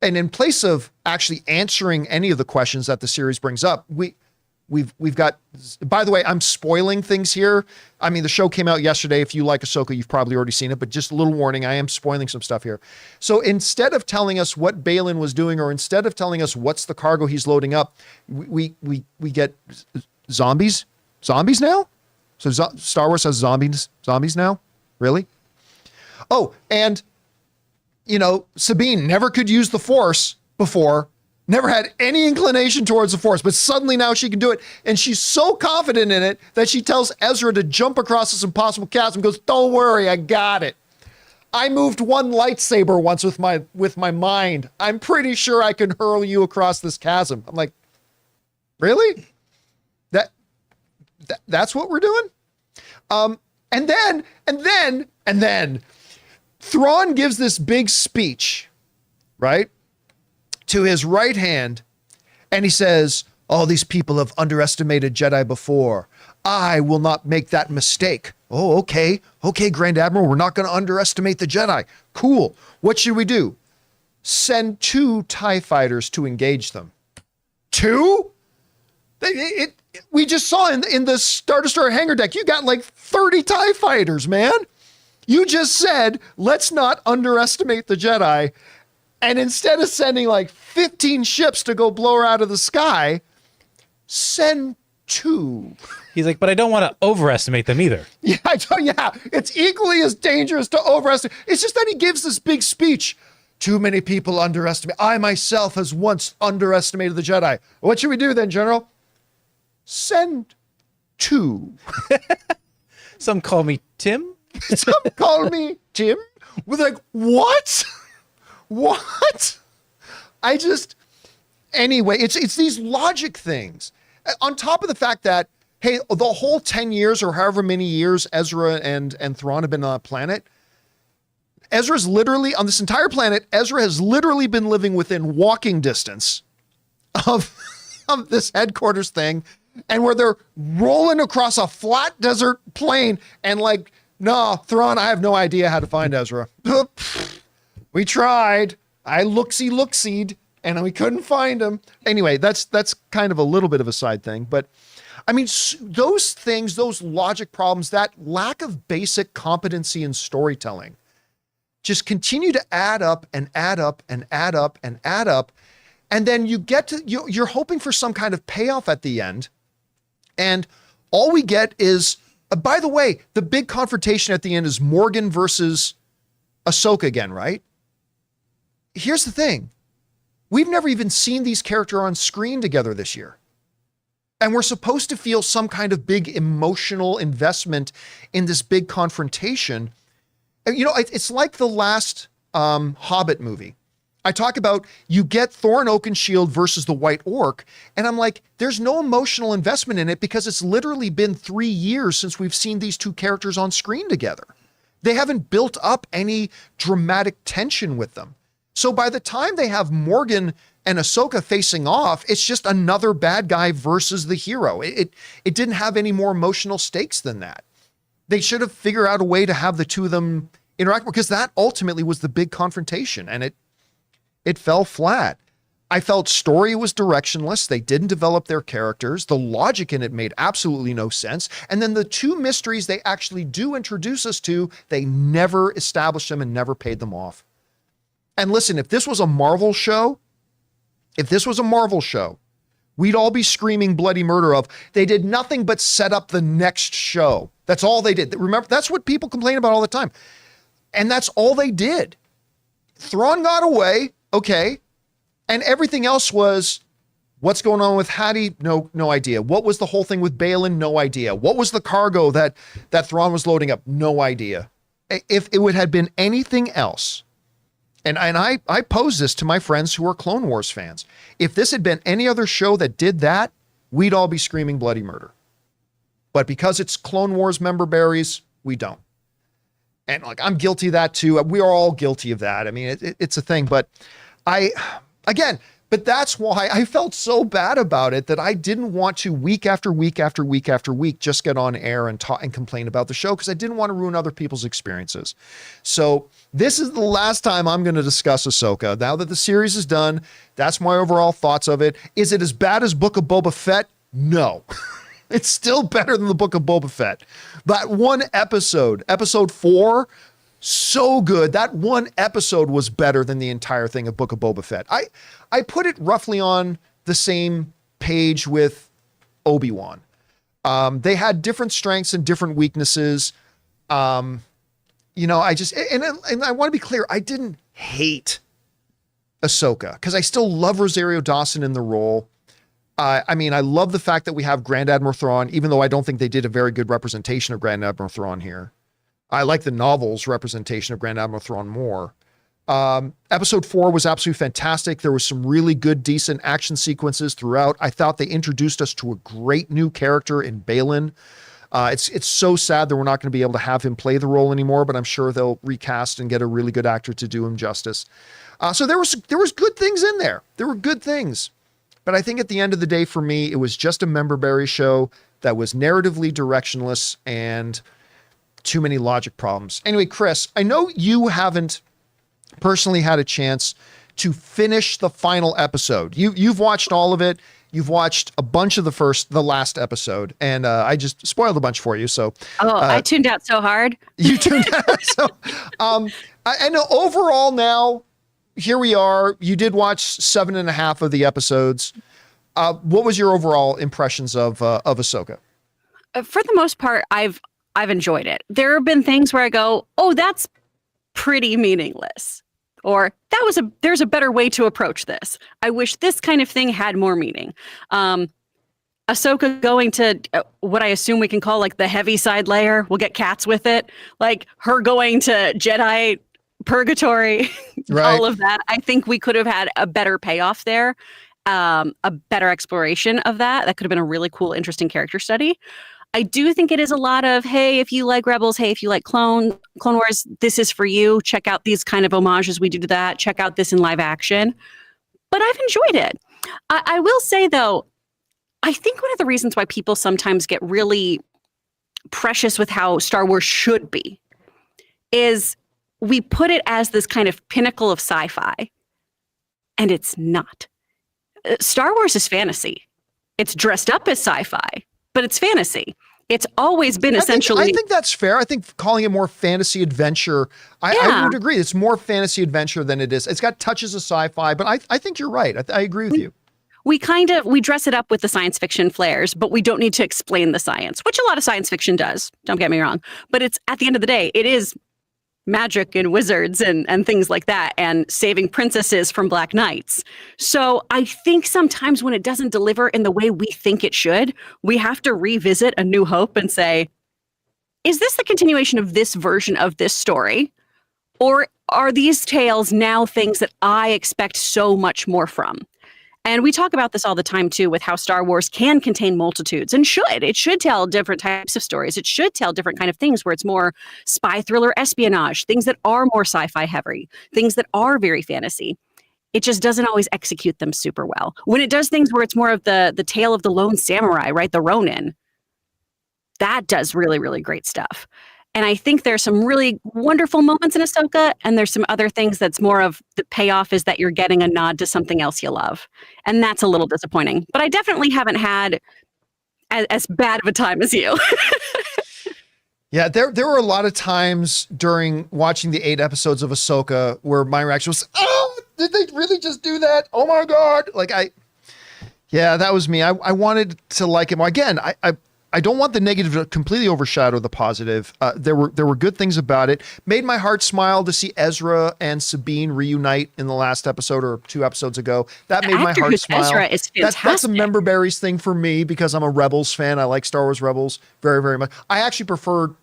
And in place of actually answering any of the questions that the series brings up, we've got, by the way, I'm spoiling things here. I mean, the show came out yesterday. If you like Ahsoka, you've probably already seen it, but just a little warning, I am spoiling some stuff here. So instead of telling us what Balin was doing, or instead of telling us what's the cargo he's loading up, we get zombies now? So Star Wars has zombies now? Really? Oh, and Sabine never could use the Force before, never had any inclination towards the Force, but suddenly now she can do it. And she's so confident in it that she tells Ezra to jump across this impossible chasm, goes, don't worry, I got it. I moved one lightsaber once with my mind. I'm pretty sure I can hurl you across this chasm. I'm like, really? That's what we're doing? And then Thrawn gives this big speech, right, to his right hand, and he says, all these people have underestimated Jedi before. I will not make that mistake. Oh, okay, Grand Admiral, we're not going to underestimate the Jedi. Cool. What should we do? Send 2 TIE fighters to engage them. 2? We just saw in the Star Destroyer hangar deck, you got like 30 TIE fighters, man. You just said, let's not underestimate the Jedi. And instead of sending like 15 ships to go blow her out of the sky, send 2. He's like, but I don't want to overestimate them either. Yeah, it's equally as dangerous to overestimate. It's just that he gives this big speech. Too many people underestimate. I myself has once underestimated the Jedi. What should we do then, General? Send 2. Some call me Tim. Some call me Tim. We're like, what? What? Anyway, it's these logic things. On top of the fact that, hey, the whole 10 years or however many years Ezra and Thrawn have been on the planet, Ezra's literally, on this entire planet, Ezra has literally been living within walking distance of this headquarters thing, and where they're rolling across a flat desert plain and like, no, Thrawn, I have no idea how to find Ezra. We tried. I looksie-looksied, and we couldn't find him. Anyway, that's kind of a little bit of a side thing. But, I mean, those things, those logic problems, that lack of basic competency in storytelling just continue to add up and add up and add up and add up. And then you get to, you're hoping for some kind of payoff at the end. And all we get is, by the way, the big confrontation at the end is Morgan versus Ahsoka again, right? Here's the thing. We've never even seen these characters on screen together this year. And we're supposed to feel some kind of big emotional investment in this big confrontation. You know, it's like the last Hobbit movie. I talk about, you get Thorin Oakenshield versus the White Orc, and I'm like, there's no emotional investment in it because it's literally been 3 years since we've seen these two characters on screen together. They haven't built up any dramatic tension with them. So by the time they have Morgan and Ahsoka facing off, it's just another bad guy versus the hero. It didn't have any more emotional stakes than that. They should have figured out a way to have the two of them interact, because that ultimately was the big confrontation, and it fell flat. I felt story was directionless. They didn't develop their characters. The logic in it made absolutely no sense. And then the two mysteries they actually do introduce us to, they never established them and never paid them off. And listen, if this was a Marvel show, we'd all be screaming bloody murder of, they did nothing but set up the next show. That's all they did. Remember, that's what people complain about all the time. And that's all they did. Thrawn got away, okay. And everything else was, what's going on with Hattie? No idea. What was the whole thing with Balin? No idea. What was the cargo that Thrawn was loading up? No idea. If it would have been anything else, and I pose this to my friends who are Clone Wars fans, if this had been any other show that did that, we'd all be screaming bloody murder. But because it's Clone Wars member berries, we don't. And like, I'm guilty of that too. We are all guilty of that. I mean, it's a thing, but but that's why I felt so bad about it, that I didn't want to week after week after week after week just get on air and talk and complain about the show, because I didn't want to ruin other people's experiences. So this is the last time I'm going to discuss Ahsoka. Now that the series is done, that's my overall thoughts of it. Is it as bad as Book of Boba Fett? No. It's still better than the Book of Boba Fett. That one episode, episode 4, so good. That one episode was better than the entire thing of Book of Boba Fett. I put it roughly on the same page with Obi-Wan. They had different strengths and different weaknesses. You know, I just, and I want to be clear, I didn't hate Ahsoka, because I still love Rosario Dawson in the role. I mean, I love the fact that we have Grand Admiral Thrawn, even though I don't think they did a very good representation of Grand Admiral Thrawn here. I like the novel's representation of Grand Admiral Thrawn more. Episode 4 was absolutely fantastic. There was some really good, decent action sequences throughout. I thought they introduced us to a great new character in Balin. It's so sad that we're not going to be able to have him play the role anymore, but I'm sure they'll recast and get a really good actor to do him justice. So there was good things in there. There were good things. But I think at the end of the day, for me, it was just a member-berry show that was narratively directionless and too many logic problems. Anyway, Chris, I know you haven't personally had a chance to finish the final episode. You've watched all of it. You've watched a bunch of the last episode, and I just spoiled a bunch for you. So, I tuned out so hard. You tuned out. So, I know overall now, here we are. You did watch 7.5 of the episodes. What was your overall impressions of Ahsoka? For the most part, I've enjoyed it. There have been things where I go, "Oh, that's pretty meaningless," or there's a better way to approach this. I wish this kind of thing had more meaning. Ahsoka going to what I assume we can call like the heavy side layer. We'll get cats with it. Like her going to Jedi purgatory, right. All of that. I think we could have had a better payoff there, a better exploration of that. That could have been a really cool, interesting character study. I do think it is a lot of, hey, if you like Rebels, hey, if you like Clone Wars, this is for you. Check out these kind of homages we do to that. Check out this in live action. But I've enjoyed it. I will say, though, I think one of the reasons why people sometimes get really precious with how Star Wars should be is we put it as this kind of pinnacle of sci-fi, and it's not. Star Wars is fantasy. It's dressed up as sci-fi, but it's fantasy. It's always been essentially. I think that's fair. I think calling it more fantasy adventure, I would agree. It's more fantasy adventure than it is. It's got touches of sci-fi, but I think you're right. I agree with you. We dress it up with the science fiction flares, but we don't need to explain the science, which a lot of science fiction does. Don't get me wrong. But it's at the end of the day, it is magic and wizards and things like that, and saving princesses from black knights. So I think sometimes when it doesn't deliver in the way we think it should, we have to revisit A New Hope and say, is this the continuation of this version of this story? Or are these tales now things that I expect so much more from? And we talk about this all the time, too, with how Star Wars can contain multitudes and should. It should tell different types of stories. It should tell different kind of things where it's more spy thriller espionage, things that are more sci-fi heavy, things that are very fantasy. It just doesn't always execute them super well. When it does things where it's more of the tale of the lone samurai, right, the Ronin, that does really, really great stuff. And I think there's some really wonderful moments in Ahsoka, and there's some other things that's more of the payoff is that you're getting a nod to something else you love. And that's a little disappointing. But I definitely haven't had as bad of a time as you. Yeah, there were a lot of times during watching the 8 episodes of Ahsoka where my reaction was, oh, did they really just do that? Oh my God. Yeah, that was me. I wanted to like him. Again, I don't want the negative to completely overshadow the positive. There were good things about it. Made my heart smile to see Ezra and Sabine reunite in the last episode or 2 episodes ago. That made my heart smile. Ezra is fantastic. That's a member berries thing for me because I'm a Rebels fan. I like Star Wars Rebels very, very much. I actually prefer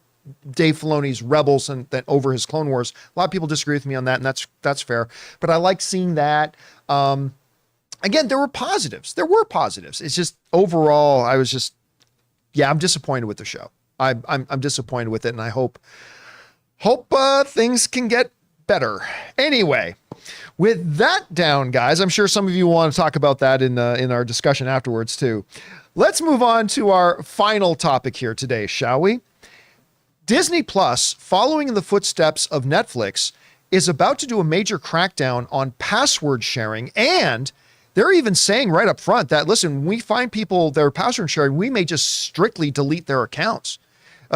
Dave Filoni's Rebels and over his Clone Wars. A lot of people disagree with me on that, and that's fair. But I like seeing that. Again, there were positives. It's just overall, I was just. Yeah, I'm disappointed with the show. I'm disappointed with it, and I hope things can get better. Anyway, with that down, guys, I'm sure some of you want to talk about that in our discussion afterwards too. Let's move on to our final topic here today, shall we? Disney Plus, following in the footsteps of Netflix, is about to do a major crackdown on password sharing, and they're even saying right up front that, listen, when we find people that are password sharing, we may just strictly delete their accounts.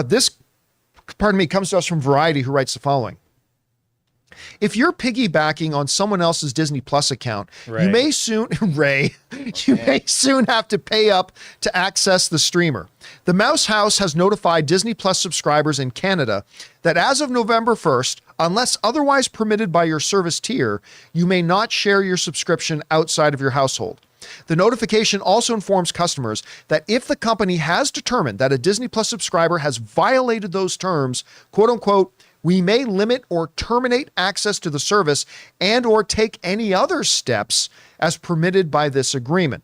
This comes to us from Variety, who writes the following. If you're piggybacking on someone else's Disney Plus account, you may soon have to pay up to access the streamer. The Mouse House has notified Disney Plus subscribers in Canada that as of November 1st, unless otherwise permitted by your service tier, you may not share your subscription outside of your household. The notification also informs customers that if the company has determined that a Disney Plus subscriber has violated those terms, quote unquote, we may limit or terminate access to the service and or take any other steps as permitted by this agreement.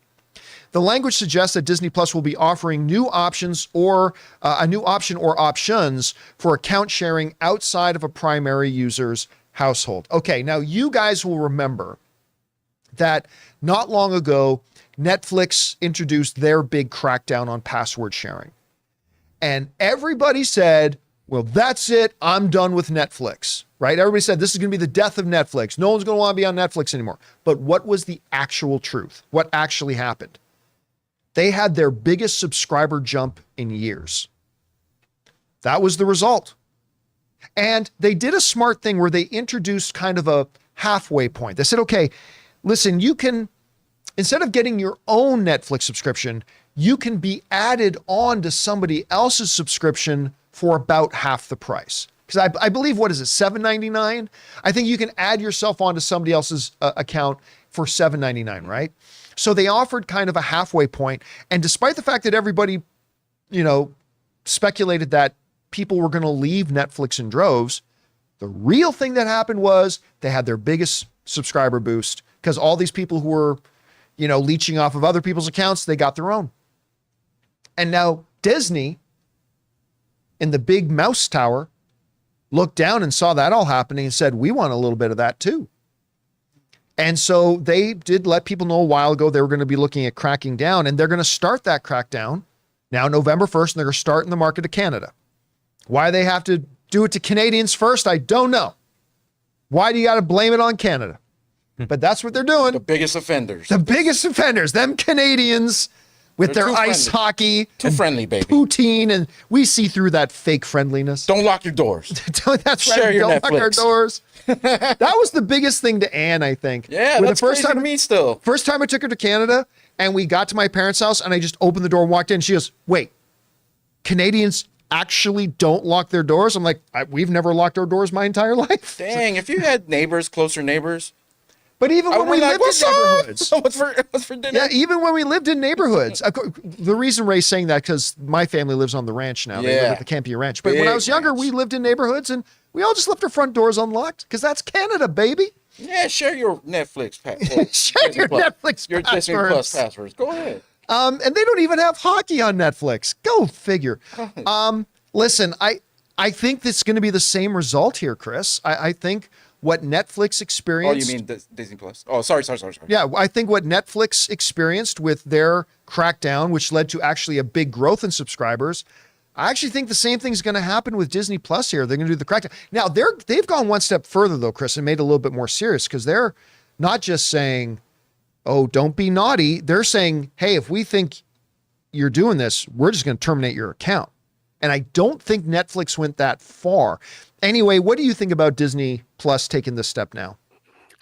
The language suggests that Disney Plus will be offering new options or a new option or options for account sharing outside of a primary user's household. Okay, now you guys will remember that not long ago, Netflix introduced their big crackdown on password sharing. And everybody said, well, that's it. I'm done with Netflix, right? Everybody said this is going to be the death of Netflix. No one's going to want to be on Netflix anymore. But what was the actual truth? What actually happened? They had their biggest subscriber jump in years. That was the result. And they did a smart thing where they introduced kind of a halfway point. They said, okay, listen, you can, instead of getting your own Netflix subscription, you can be added on to somebody else's subscription for about half the price. Because I believe, what is it, $7.99? I think you can add yourself onto somebody else's account for $7.99, right? So they offered kind of a halfway point. And despite the fact that everybody, speculated that people were going to leave Netflix in droves, the real thing that happened was they had their biggest subscriber boost because all these people who were, leeching off of other people's accounts, they got their own. And now Disney in the big mouse tower looked down and saw that all happening and said, we want a little bit of that too. And so they did let people know a while ago they were going to be looking at cracking down, and they're going to start that crackdown now November 1st, and they're going to start in the market of Canada. Why they have to do it to Canadians first, I don't know. Why do you got to blame it on Canada? But that's what they're doing. The biggest offenders. The biggest offenders, them Canadians with They're their too ice friendly. hockey. Too friendly, baby. Poutine, and we see through that fake friendliness. Don't lock your doors. That's Share right. your Don't lock our Netflix. doors. That was the biggest thing to Anne, I think. Yeah, When that's crazy to me still. First time I took her to Canada, and we got to my parents' house, and I just opened the door and walked in. She goes, wait, Canadians actually don't lock their doors? I'm like, we've never locked our doors my entire life. Dang, if you had neighbors, closer neighbors. But even I when would we be like, lived what's in up? neighborhoods. What's for dinner? Yeah, even when we lived in neighborhoods. The reason Ray's saying that, because my family lives on the ranch now. They live Yeah. at the Campea ranch. But when I Big was younger, ranch. we lived in neighborhoods, and we all just left our front doors unlocked, because that's Canada, baby. Yeah, share your Netflix password. Share your Netflix Your Disney Plus passwords. passwords. Go ahead. And they don't even have hockey on Netflix. Go figure. Listen, I think this is going to be the same result here, Chris. I think what Netflix Oh, experienced. you mean Disney Plus? Oh, sorry. Yeah, I think what Netflix experienced with their crackdown, which led to actually a big growth in subscribers, I actually think the same thing is going to happen with Disney Plus here. They're going to do the crackdown. Now, they've gone one step further, though, Chris, and made it a little bit more serious, because they're not just saying, oh, don't be naughty. They're saying, hey, if we think you're doing this, we're just going to terminate your account. And I don't think Netflix went that far. Anyway, what do you think about Disney Plus taking this step now?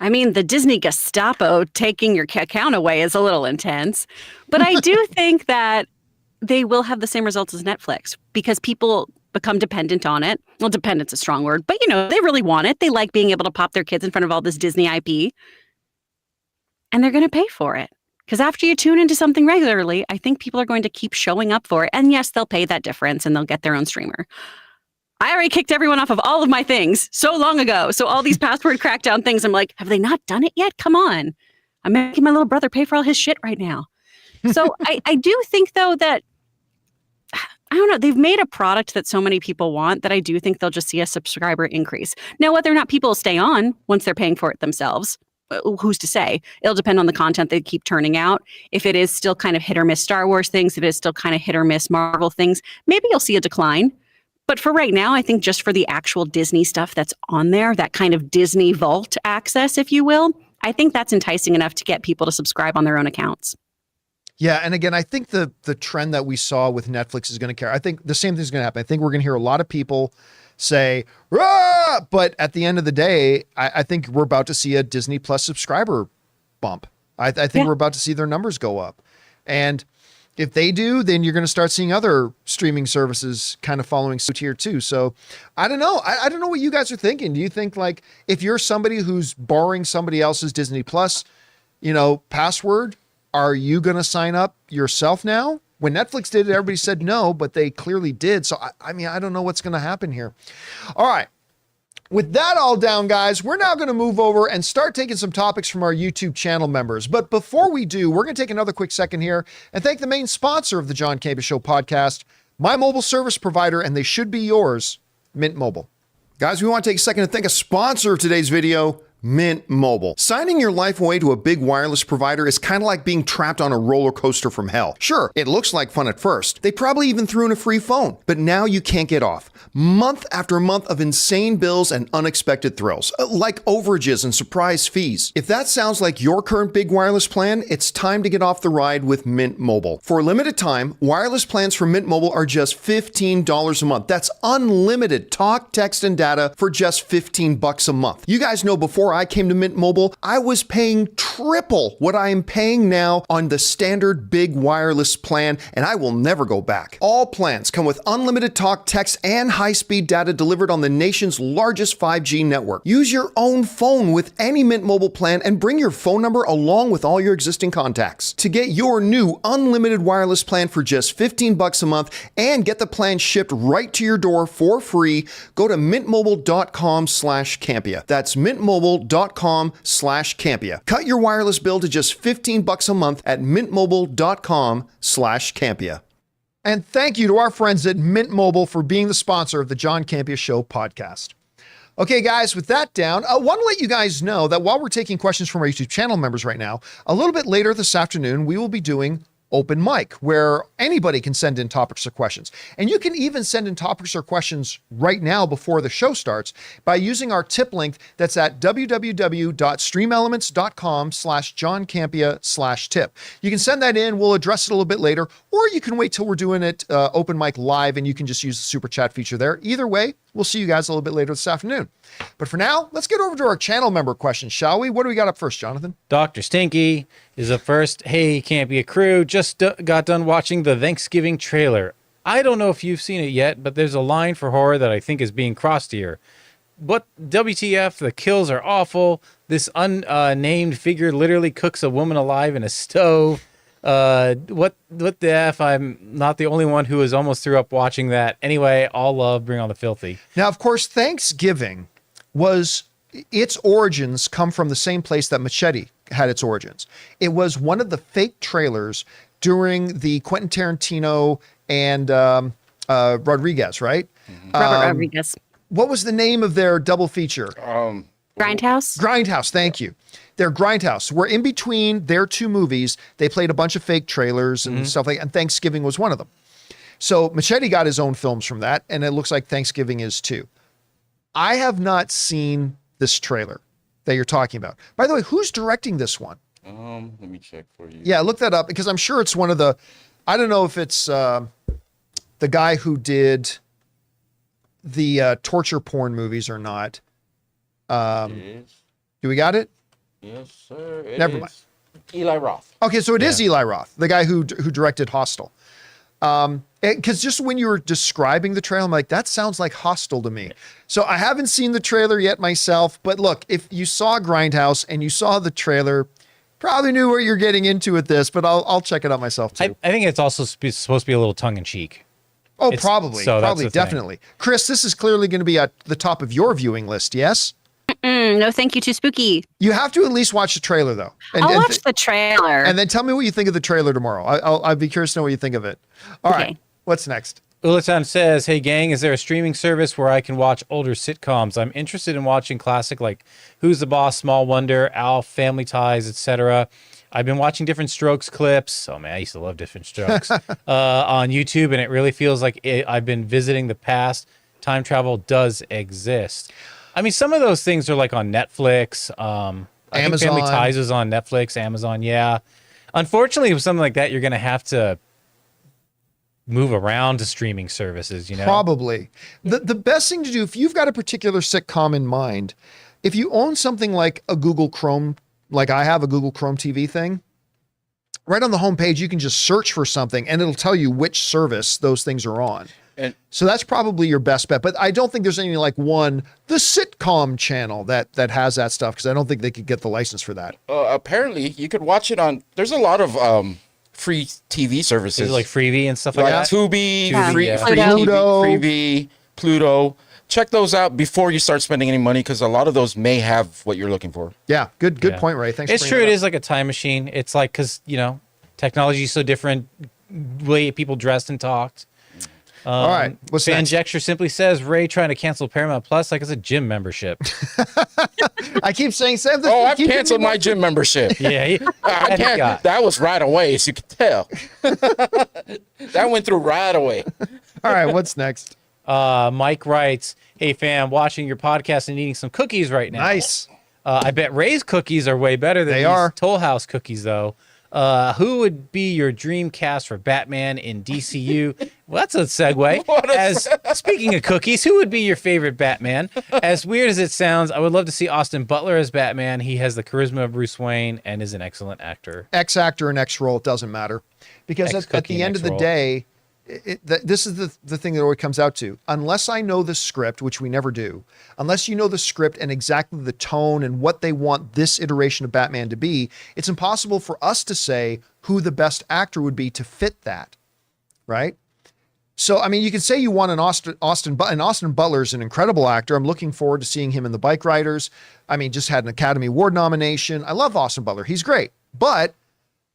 I mean, the Disney Gestapo taking your account away is a little intense. But I do think that they will have the same results as Netflix, because people become dependent on it. Well, dependent's a strong word, but they really want it. They like being able to pop their kids in front of all this Disney IP. And they're going to pay for it. Because after you tune into something regularly, I think people are going to keep showing up for it. And yes, they'll pay that difference and they'll get their own streamer. I already kicked everyone off of all of my things so long ago. So all these password crackdown things, I'm like, have they not done it yet? Come on. I'm making my little brother pay for all his shit right now. So I do think, though, that, I don't know, they've made a product that so many people want that I do think they'll just see a subscriber increase. Now, whether or not people stay on once they're paying for it themselves, who's to say? It'll depend on the content they keep turning out. If it is still kind of hit or miss Star Wars things, if it is still kind of hit or miss Marvel things, maybe you'll see a decline. But for right now, I think just for the actual Disney stuff that's on there, that kind of Disney Vault access, if you will, I think that's enticing enough to get people to subscribe on their own accounts. Yeah, and again, I think the trend that we saw with Netflix is going to carry. I think the same thing is going to happen. I think we're going to hear a lot of people say, "Rah!" But at the end of the day, I think we're about to see a Disney Plus subscriber bump. I think we're about to see their numbers go up. And if they do, then you're going to start seeing other streaming services kind of following suit here too. So I don't know. I don't know what you guys are thinking. Do you think, like, if you're somebody who's borrowing somebody else's Disney Plus, password, are you going to sign up yourself now? When Netflix did it, everybody said no, but they clearly did. So, I don't know what's going to happen here. All right. With that all down, guys, we're now going to move over and start taking some topics from our YouTube channel members. But before we do, we're going to take another quick second here and thank the main sponsor of the John Campea Show podcast, my mobile service provider, and they should be yours, Mint Mobile. Guys, we want to take a second to thank a sponsor of today's video, Mint Mobile. Signing your life away to a big wireless provider is kind of like being trapped on a roller coaster from hell. Sure, it looks like fun at first. They probably even threw in a free phone, but now you can't get off. Month after month of insane bills and unexpected thrills, like overages and surprise fees. If that sounds like your current big wireless plan, it's time to get off the ride with Mint Mobile. For a limited time, wireless plans from Mint Mobile are just $15 a month. That's unlimited talk, text, and data for just $15 a month. You guys know, before I came to Mint Mobile, I was paying triple what I am paying now on the standard big wireless plan, and I will never go back. All plans come with unlimited talk, text, and high-speed data delivered on the nation's largest 5G network. Use your own phone with any Mint Mobile plan and bring your phone number along with all your existing contacts. To get your new unlimited wireless plan for just $15 a month and get the plan shipped right to your door for free, go to mintmobile.com/Campea. That's mintmobile.com/Campea. Cut your wireless bill to just $15 a month at mintmobile.com/Campea. And thank you to our friends at Mint Mobile for being the sponsor of the John Campea Show podcast. Okay, guys, with that down, I want to let you guys know that while we're taking questions from our YouTube channel members right now, a little bit later this afternoon, we will be doing Open Mic, where anybody can send in topics or questions. And you can even send in topics or questions right now before the show starts by using our tip link that's at www.streamelements.com/JohnCampea/tip. You can send that in. We'll address it a little bit later, or you can wait till we're doing it Open Mic live and you can just use the super chat feature there. Either way, we'll see you guys a little bit later this afternoon. But for now, let's get over to our channel member questions, shall we? What do we got up first, Jonathan? Dr. Stinky is up first. Hey, Campea crew, just got done watching the Thanksgiving trailer. I don't know if you've seen it yet, but there's a line for horror that I think is being crossed here. But WTF, the kills are awful. This unnamed figure literally cooks a woman alive in a stove. What the F? I'm not the only one who was almost threw up watching that. Anyway, all love, bring on the filthy. Now, of course, Thanksgiving its origins come from the same place that Machete had its origins. It was one of the fake trailers during the Quentin Tarantino and Rodriguez, right? Robert Rodriguez. What was the name of their double feature? Grindhouse? Grindhouse, thank you. Their Grindhouse, where in between their two movies, they played a bunch of fake trailers and stuff like that, and Thanksgiving was one of them. So Machete got his own films from that, and it looks like Thanksgiving is too. I have not seen this trailer that you're talking about. By the way, who's directing this one? Let me check for you. Yeah, look that up, because I'm sure it's one of the, I don't know if it's the guy who did the torture porn movies or not. It is. Do we got it? Yes, sir. Never mind. Eli Roth. Okay, so it is Eli Roth, the guy who directed Hostel. Because just when you were describing the trailer, I'm like, that sounds like Hostel to me. So I haven't seen the trailer yet myself, but look, if you saw Grindhouse and you saw the trailer, probably knew what you're getting into with this, but I'll check it out myself too. I think it's also supposed to be a little tongue-in-cheek. Oh, probably, definitely. Chris, this is clearly going to be at the top of your viewing list, yes? No, thank you, too spooky. You have to at least watch the trailer, though. I'll watch the trailer. And then tell me what you think of the trailer tomorrow. I'll be curious to know what you think of it. All right, what's next? Ulitan says, hey, gang, is there a streaming service where I can watch older sitcoms? I'm interested in watching classic like Who's the Boss, Small Wonder, Alf, Family Ties, etc. I've been watching Different Strokes clips. Oh, man, I used to love Different Strokes on YouTube, and it really feels like I've been visiting the past. Time travel does exist. I mean, some of those things are like on Netflix. I think Family Ties is on Netflix, Amazon, yeah. Unfortunately, with something like that, you're going to have to move around to streaming services, you know? Probably. The best thing to do, if you've got a particular sitcom in mind, if you own something like a Google Chrome, like I have a Google Chrome TV thing, right on the homepage, you can just search for something and it'll tell you which service those things are on. And so that's probably your best bet. But I don't think there's any like the sitcom channel that has that stuff, because I don't think they could get the license for that. Apparently, you could watch it on, there's a lot of free TV services. Like Freevee and stuff like that? Tubi, Pluto. Pluto. Check those out before you start spending any money, because a lot of those may have what you're looking for. Yeah, good point, Ray. Thanks. It's true. It is like a time machine. It's like, because, you know, technology is so different, way people dressed and talked. All right. What's next? Fanjecture simply says, Ray trying to cancel Paramount Plus like it's a gym membership. I keep saying, Sam. I've canceled my gym membership. Yeah. That was right away, as you can tell. That went through right away. All right. What's next? Mike writes, hey, fam, watching your podcast and eating some cookies right now. Nice. I bet Ray's cookies are way better than these Toll House cookies, though. Who would be your dream cast for Batman in DCU? Well, that's a segue. Speaking of cookies, who would be your favorite Batman? As weird as it sounds, I would love to see Austin Butler as Batman. He has the charisma of Bruce Wayne and is an excellent actor. X-actor and X-role, it doesn't matter. Because at the end of the day, this is the thing that always comes out to. Unless I know the script, which we never do, unless you know the script and exactly the tone and what they want this iteration of Batman to be, it's impossible for us to say who the best actor would be to fit that, right? So, I mean, you could say you want an Austin Butler's an incredible actor. I'm looking forward to seeing him in The Bike Riders. I mean, just had an Academy Award nomination. I love Austin Butler. He's great. But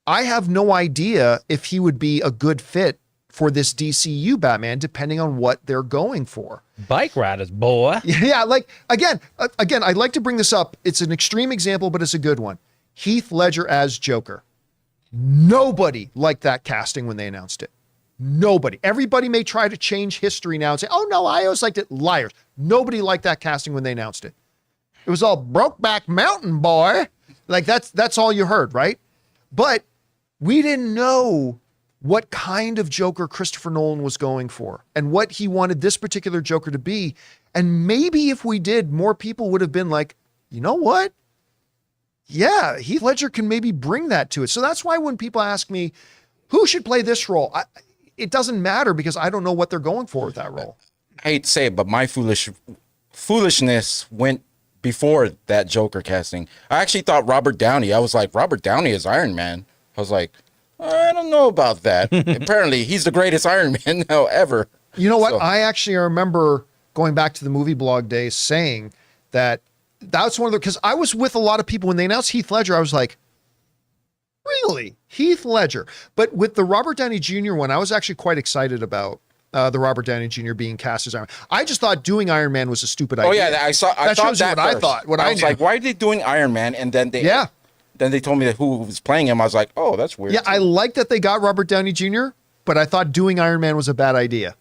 I have no idea if he would be a good fit for this DCU Batman, depending on what they're going for. Bike riders, boy. Yeah, like again, I'd like to bring this up. It's an extreme example, but it's a good one. Heath Ledger as Joker. Nobody liked that casting when they announced it. Nobody. Everybody may try to change history now and say, oh no, I always liked it. Liars. Nobody liked that casting when they announced it. It was all Brokeback Mountain boy. Like that's all you heard, right? But we didn't know what kind of Joker Christopher Nolan was going for and what he wanted this particular Joker to be. And maybe if we did, more people would have been like, you know what? Yeah, Heath Ledger can maybe bring that to it. So that's why when people ask me, who should play this role? It doesn't matter because I don't know what they're going for with that role. I hate to say it, but my foolishness went before that Joker casting. I actually thought Robert Downey. I was like, Robert Downey is Iron Man. I was like, I don't know about that. Apparently, he's the greatest Iron Man now ever. You know what? So. I actually remember going back to the movie blog days saying that's one of the, because I was with a lot of people when they announced Heath Ledger. I was like, really? Heath Ledger. But with the Robert Downey Jr. one, I was actually quite excited about the Robert Downey Jr. being cast as Iron Man. I just thought doing Iron Man was a stupid idea. Oh yeah, I thought that shows you what first. I thought. I was like, why are they doing Iron Man? And then they told me that who was playing him. I was like, oh, that's weird. Yeah, I like that they got Robert Downey Jr., but I thought doing Iron Man was a bad idea.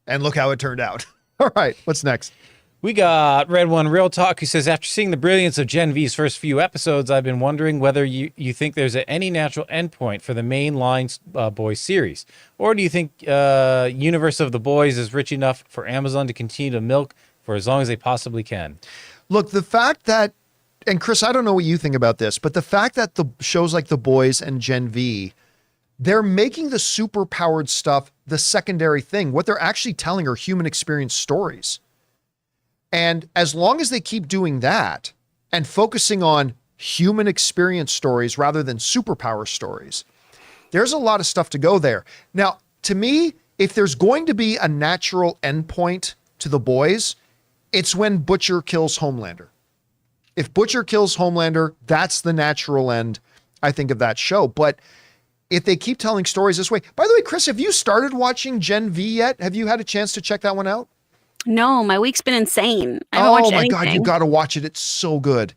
And look how it turned out. All right, what's next? We got Red One Real Talk, who says, after seeing the brilliance of Gen V's first few episodes, I've been wondering whether you think there's any natural endpoint for the mainline Boys series. Or do you think universe of the Boys is rich enough for Amazon to continue to milk for as long as they possibly can? Look, the fact that, and Chris, I don't know what you think about this, but the fact that the shows like The Boys and Gen V, they're making the super powered stuff the secondary thing. What they're actually telling are human experience stories. And as long as they keep doing that and focusing on human experience stories rather than superpower stories, there's a lot of stuff to go there. Now, to me, if there's going to be a natural endpoint to The Boys, it's when Butcher kills Homelander. If Butcher kills Homelander, that's the natural end, I think, of that show. But if they keep telling stories this way, by the way, Chris, have you started watching Gen V yet? Have you had a chance to check that one out? No, my week's been insane. I haven't watched anything. God, you got to watch it. It's so good.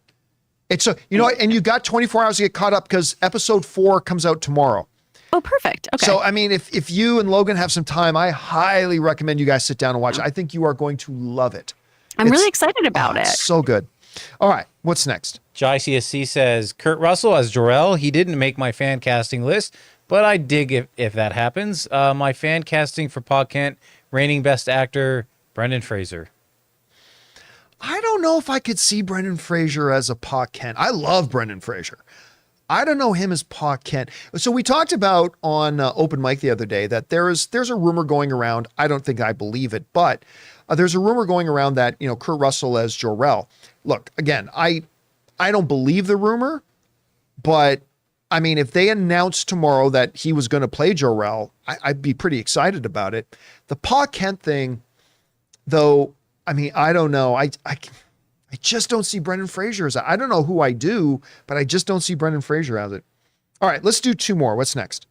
It's so, you know what? And you got 24 hours to get caught up because episode 4 comes out tomorrow. Oh, perfect. Okay. So, I mean, if you and Logan have some time, I highly recommend you guys sit down and watch it. I think you are going to love it. I'm really excited about it. So good. All right. What's next? Jai CSC says, Kurt Russell as Jor-El. He didn't make my fan casting list, but I dig if that happens. My fan casting for Pa Kent, reigning best actor, Brendan Fraser. I don't know if I could see Brendan Fraser as a Pa Kent. I love Brendan Fraser. I don't know him as Pa Kent. So we talked about on Open Mic the other day that there's a rumor going around. I don't think I believe it, but there's a rumor going around that, Kurt Russell as Jor-El. Look, again, I don't believe the rumor, but I mean, if they announced tomorrow that he was going to play Jor-El, I'd be pretty excited about it. The Pa Kent thing, though, I mean, I don't know. I just don't see Brendan Fraser as it. I don't know who I do, but I just don't see Brendan Fraser as it. All right, let's do 2 more. What's next?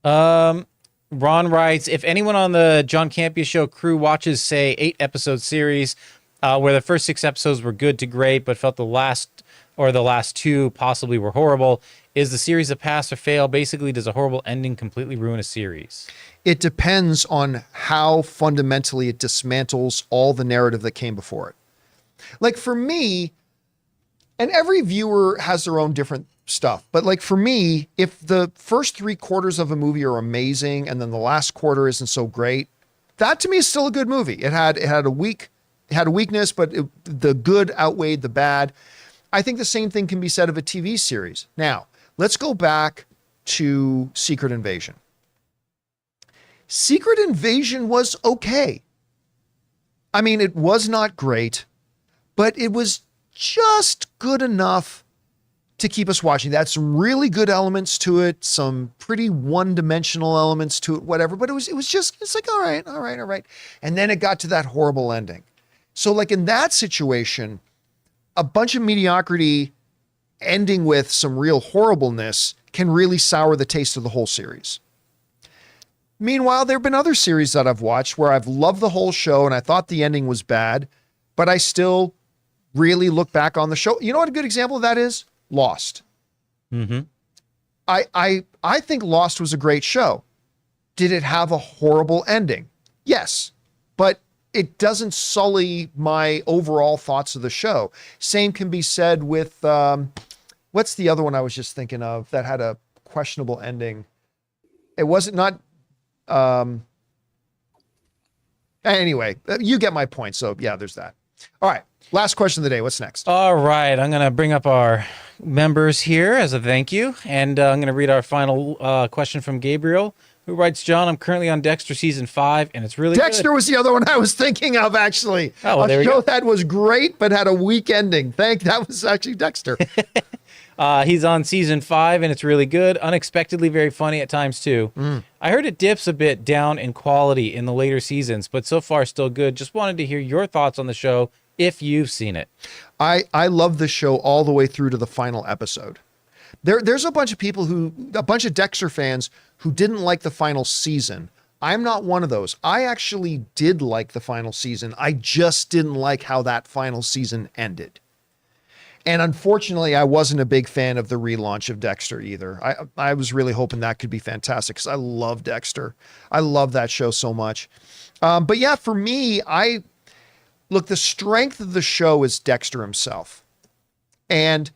Ron writes, if anyone on the John Campea show crew watches, say, 8-episode series where the first 6 episodes were good to great, but felt the last 2 possibly were horrible, is the series a pass or fail? Basically, does a horrible ending completely ruin a series? It depends on how fundamentally it dismantles all the narrative that came before it. Like for me, and every viewer has their own different stuff, but like for me, if the first 3/4 of a movie are amazing and then the last quarter isn't so great, that to me is still a good movie. It had a weakness, but the good outweighed the bad. I think the same thing can be said of a TV series. Now, let's go back to Secret Invasion. Secret Invasion was okay. I mean, it was not great, but it was just good enough to keep us watching. That had some really good elements to it, some pretty one-dimensional elements to it, whatever. But it's like, all right. And then it got to that horrible ending. So like in that situation, a bunch of mediocrity ending with some real horribleness can really sour the taste of the whole series. Meanwhile, there have been other series that I've watched where I've loved the whole show and I thought the ending was bad, but I still really look back on the show. You know what a good example of that is? Lost. Mm-hmm. I think Lost was a great show. Did it have a horrible ending? Yes, but it doesn't sully my overall thoughts of the show. Same can be said with, what's the other one I was just thinking of that had a questionable ending? It wasn't not, anyway, you get my point. So yeah, there's that. All right. Last question of the day. What's next? All right. I'm going to bring up our members here as a thank you. And I'm going to read our final question from Gabriel, who writes, John, I'm currently on Dexter season 5, and it's really Dexter good. was the other one I was thinking of, actually. Oh, well, there a we show go. that was great, but had a weak ending. That was actually Dexter. He's on season 5, and it's really good. Unexpectedly very funny at times, too. I heard it dips a bit down in quality in the later seasons, but so far still good. Just wanted to hear your thoughts on the show if you've seen it. I love the show all the way through to the final episode. There's a bunch of Dexter fans who didn't like the final season. I'm not one of those. I actually did like the final season. I just didn't like how that final season ended. And unfortunately, I wasn't a big fan of the relaunch of Dexter either. I was really hoping that could be fantastic because I love Dexter. I love that show so much. But yeah, for me, look, the strength of the show is Dexter himself. And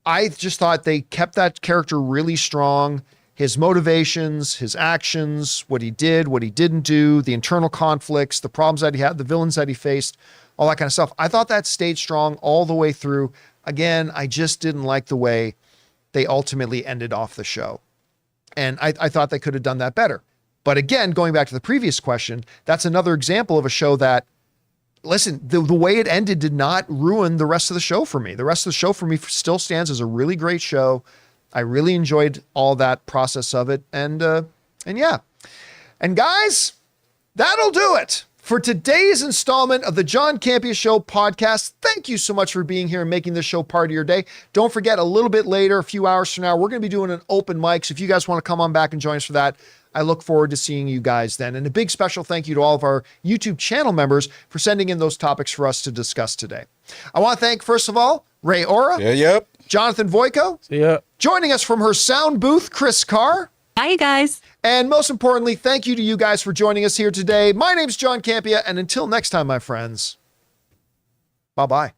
I just thought they kept that character really strong. His motivations, his actions, what he did, what he didn't do, the internal conflicts, the problems that he had, the villains that he faced, all that kind of stuff. I thought that stayed strong all the way through. Again, I just didn't like the way they ultimately ended off the show. And I thought they could have done that better. But again, going back to the previous question, that's another example of a show that, listen, the way it ended did not ruin the rest of the show for me. The rest of the show for me still stands as a really great show. I really enjoyed all that process of it. And yeah. And guys, that'll do it for today's installment of the John Campea Show podcast. Thank you so much for being here and making this show part of your day. Don't forget, a little bit later, a few hours from now, we're going to be doing an open mic. So if you guys want to come on back and join us for that, I look forward to seeing you guys then. And a big special thank you to all of our YouTube channel members for sending in those topics for us to discuss today. I want to thank, first of all, Ray Ora, Yep. Jonathan Voico, See ya. joining us from her sound booth, Chris Carr. Hi, you guys. And most importantly, thank you to you guys for joining us here today. My name's John Campea, and until next time, my friends, bye-bye.